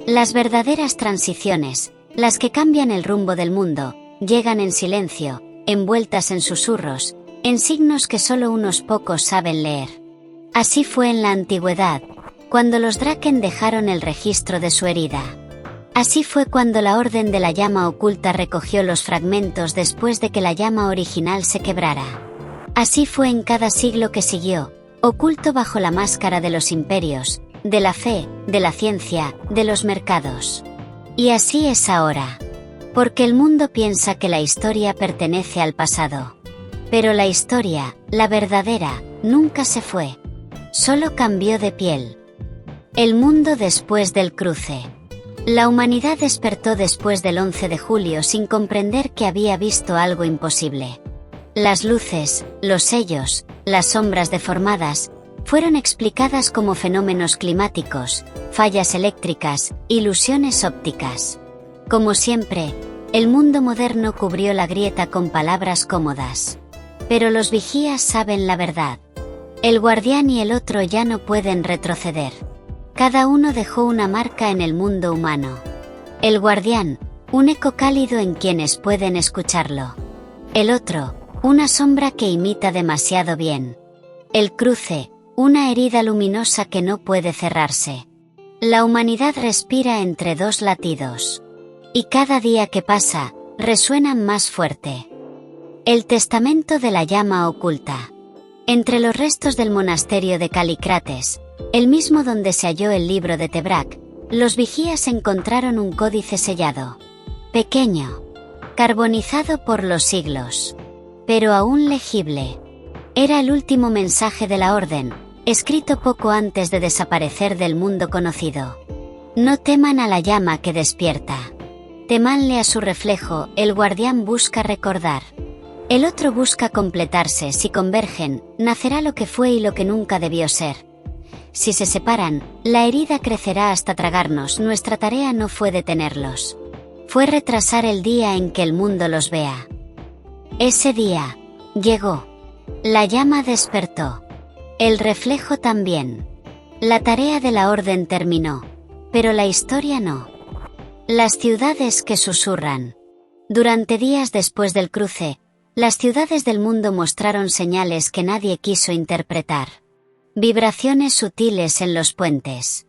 Las verdaderas transiciones, las que cambian el rumbo del mundo, llegan en silencio, envueltas en susurros, en signos que solo unos pocos saben leer. Así fue en la antigüedad, cuando los Draken dejaron el registro de su herida. Así fue cuando la Orden de la Llama Oculta recogió los fragmentos después de que la llama original se quebrara. Así fue en cada siglo que siguió, oculto bajo la máscara de los imperios, de la fe, de la ciencia, de los mercados. Y así es ahora. Porque el mundo piensa que la historia pertenece al pasado. Pero la historia, la verdadera, nunca se fue. Solo cambió de piel. El mundo después del cruce. La humanidad despertó después del 11 de julio sin comprender que había visto algo imposible. Las luces, los sellos, las sombras deformadas, fueron explicadas como fenómenos climáticos, fallas eléctricas, ilusiones ópticas. Como siempre, el mundo moderno cubrió la grieta con palabras cómodas. Pero los vigías saben la verdad. El guardián y el otro ya no pueden retroceder. Cada uno dejó una marca en el mundo humano. El guardián, un eco cálido en quienes pueden escucharlo. El otro, una sombra que imita demasiado bien. El cruce, una herida luminosa que no puede cerrarse. La humanidad respira entre dos latidos. Y cada día que pasa, resuenan más fuerte. El testamento de la llama oculta. Entre los restos del monasterio de Calícrates, el mismo donde se halló el libro de Tebrak, los vigías encontraron un códice sellado. Pequeño. Carbonizado por los siglos. Pero aún legible. Era el último mensaje de la orden, escrito poco antes de desaparecer del mundo conocido. No teman a la llama que despierta. Temanle a su reflejo, el guardián busca recordar. El otro busca completarse, si convergen, nacerá lo que fue y lo que nunca debió ser. Si se separan, la herida crecerá hasta tragarnos, nuestra tarea no fue detenerlos. Fue retrasar el día en que el mundo los vea. Ese día, llegó. La llama despertó. El reflejo también. La tarea de la orden terminó, pero la historia no. Las ciudades que susurran. Durante días después del cruce, las ciudades del mundo mostraron señales que nadie quiso interpretar. Vibraciones sutiles en los puentes.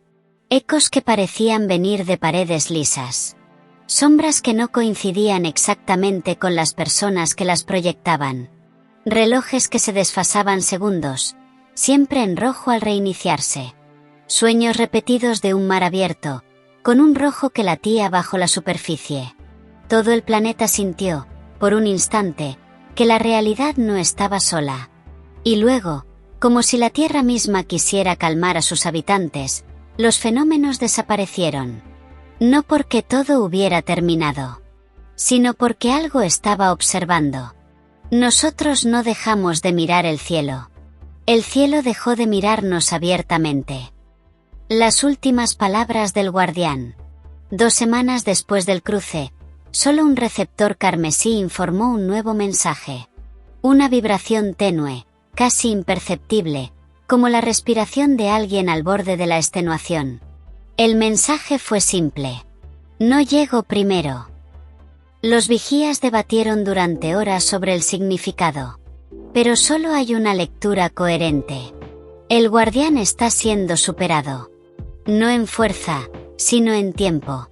Ecos que parecían venir de paredes lisas. Sombras que no coincidían exactamente con las personas que las proyectaban. Relojes que se desfasaban segundos, siempre en rojo al reiniciarse. Sueños repetidos de un mar abierto, con un rojo que latía bajo la superficie. Todo el planeta sintió, por un instante, que la realidad no estaba sola. Y luego, como si la Tierra misma quisiera calmar a sus habitantes, los fenómenos desaparecieron. No porque todo hubiera terminado, sino porque algo estaba observando. Nosotros no dejamos de mirar el cielo. El cielo dejó de mirarnos abiertamente. Las últimas palabras del guardián. 2 semanas después del cruce, solo un receptor carmesí informó un nuevo mensaje. Una vibración tenue, casi imperceptible, como la respiración de alguien al borde de la extenuación. El mensaje fue simple. No llego primero. Los vigías debatieron durante horas sobre el significado. Pero solo hay una lectura coherente. El guardián está siendo superado. No en fuerza, sino en tiempo.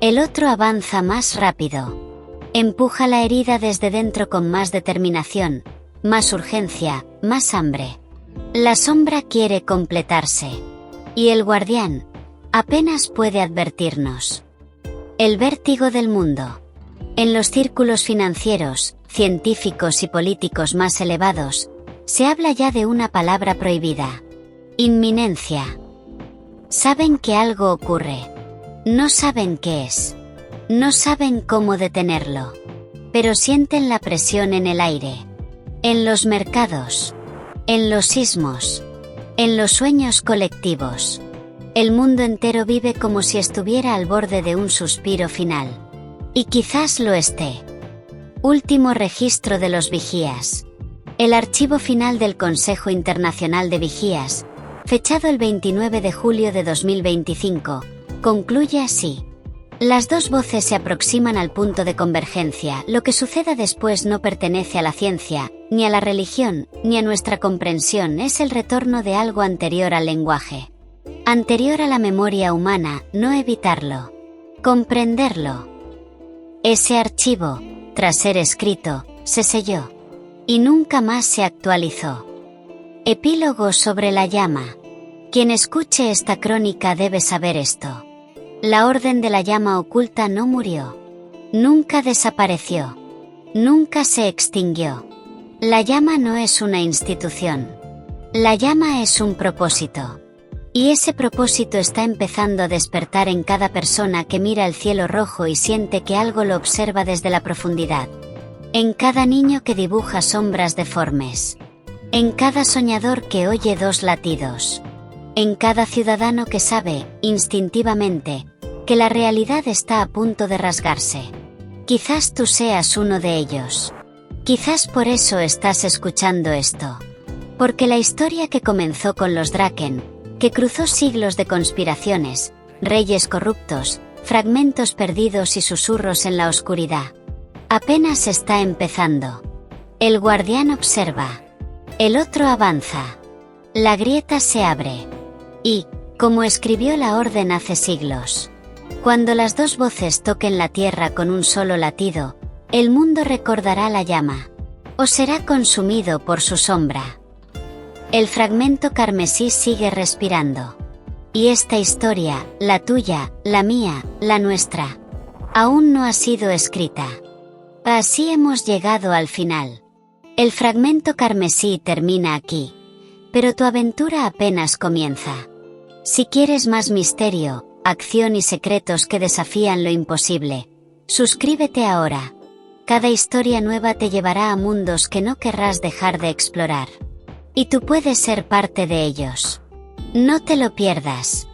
El otro avanza más rápido. Empuja la herida desde dentro con más determinación, más urgencia, más hambre. La sombra quiere completarse. Y el guardián apenas puede advertirnos. El vértigo del mundo. En los círculos financieros, científicos y políticos más elevados, se habla ya de una palabra prohibida. Inminencia. Saben que algo ocurre. No saben qué es. No saben cómo detenerlo. Pero sienten la presión en el aire. En los mercados. En los sismos. En los sueños colectivos. El mundo entero vive como si estuviera al borde de un suspiro final. Y quizás lo esté. Último registro de los vigías. El archivo final del Consejo Internacional de Vigías, fechado el 29 de julio de 2025, concluye así. Las dos voces se aproximan al punto de convergencia. Lo que suceda después no pertenece a la ciencia, ni a la religión, ni a nuestra comprensión. Es el retorno de algo anterior al lenguaje. Anterior a la memoria humana, no evitarlo. Comprenderlo. Ese archivo, tras ser escrito, se selló. Y nunca más se actualizó. Epílogo sobre la llama. Quien escuche esta crónica debe saber esto. La Orden de la Llama Oculta no murió. Nunca desapareció. Nunca se extinguió. La llama no es una institución. La llama es un propósito. Y ese propósito está empezando a despertar en cada persona que mira el cielo rojo y siente que algo lo observa desde la profundidad. En cada niño que dibuja sombras deformes. En cada soñador que oye 2 latidos. En cada ciudadano que sabe, instintivamente, que la realidad está a punto de rasgarse. Quizás tú seas uno de ellos. Quizás por eso estás escuchando esto. Porque la historia que comenzó con los Draken, que cruzó siglos de conspiraciones, reyes corruptos, fragmentos perdidos y susurros en la oscuridad, apenas está empezando. El guardián observa. El otro avanza. La grieta se abre. Y, como escribió la Orden hace siglos, cuando las 2 voces toquen la tierra con un solo latido, el mundo recordará la llama. O será consumido por su sombra. El fragmento carmesí sigue respirando. Y esta historia, la tuya, la mía, la nuestra, aún no ha sido escrita. Así hemos llegado al final. El fragmento carmesí termina aquí. Pero tu aventura apenas comienza. Si quieres más misterio, acción y secretos que desafían lo imposible, suscríbete ahora. Cada historia nueva te llevará a mundos que no querrás dejar de explorar. Y tú puedes ser parte de ellos. No te lo pierdas.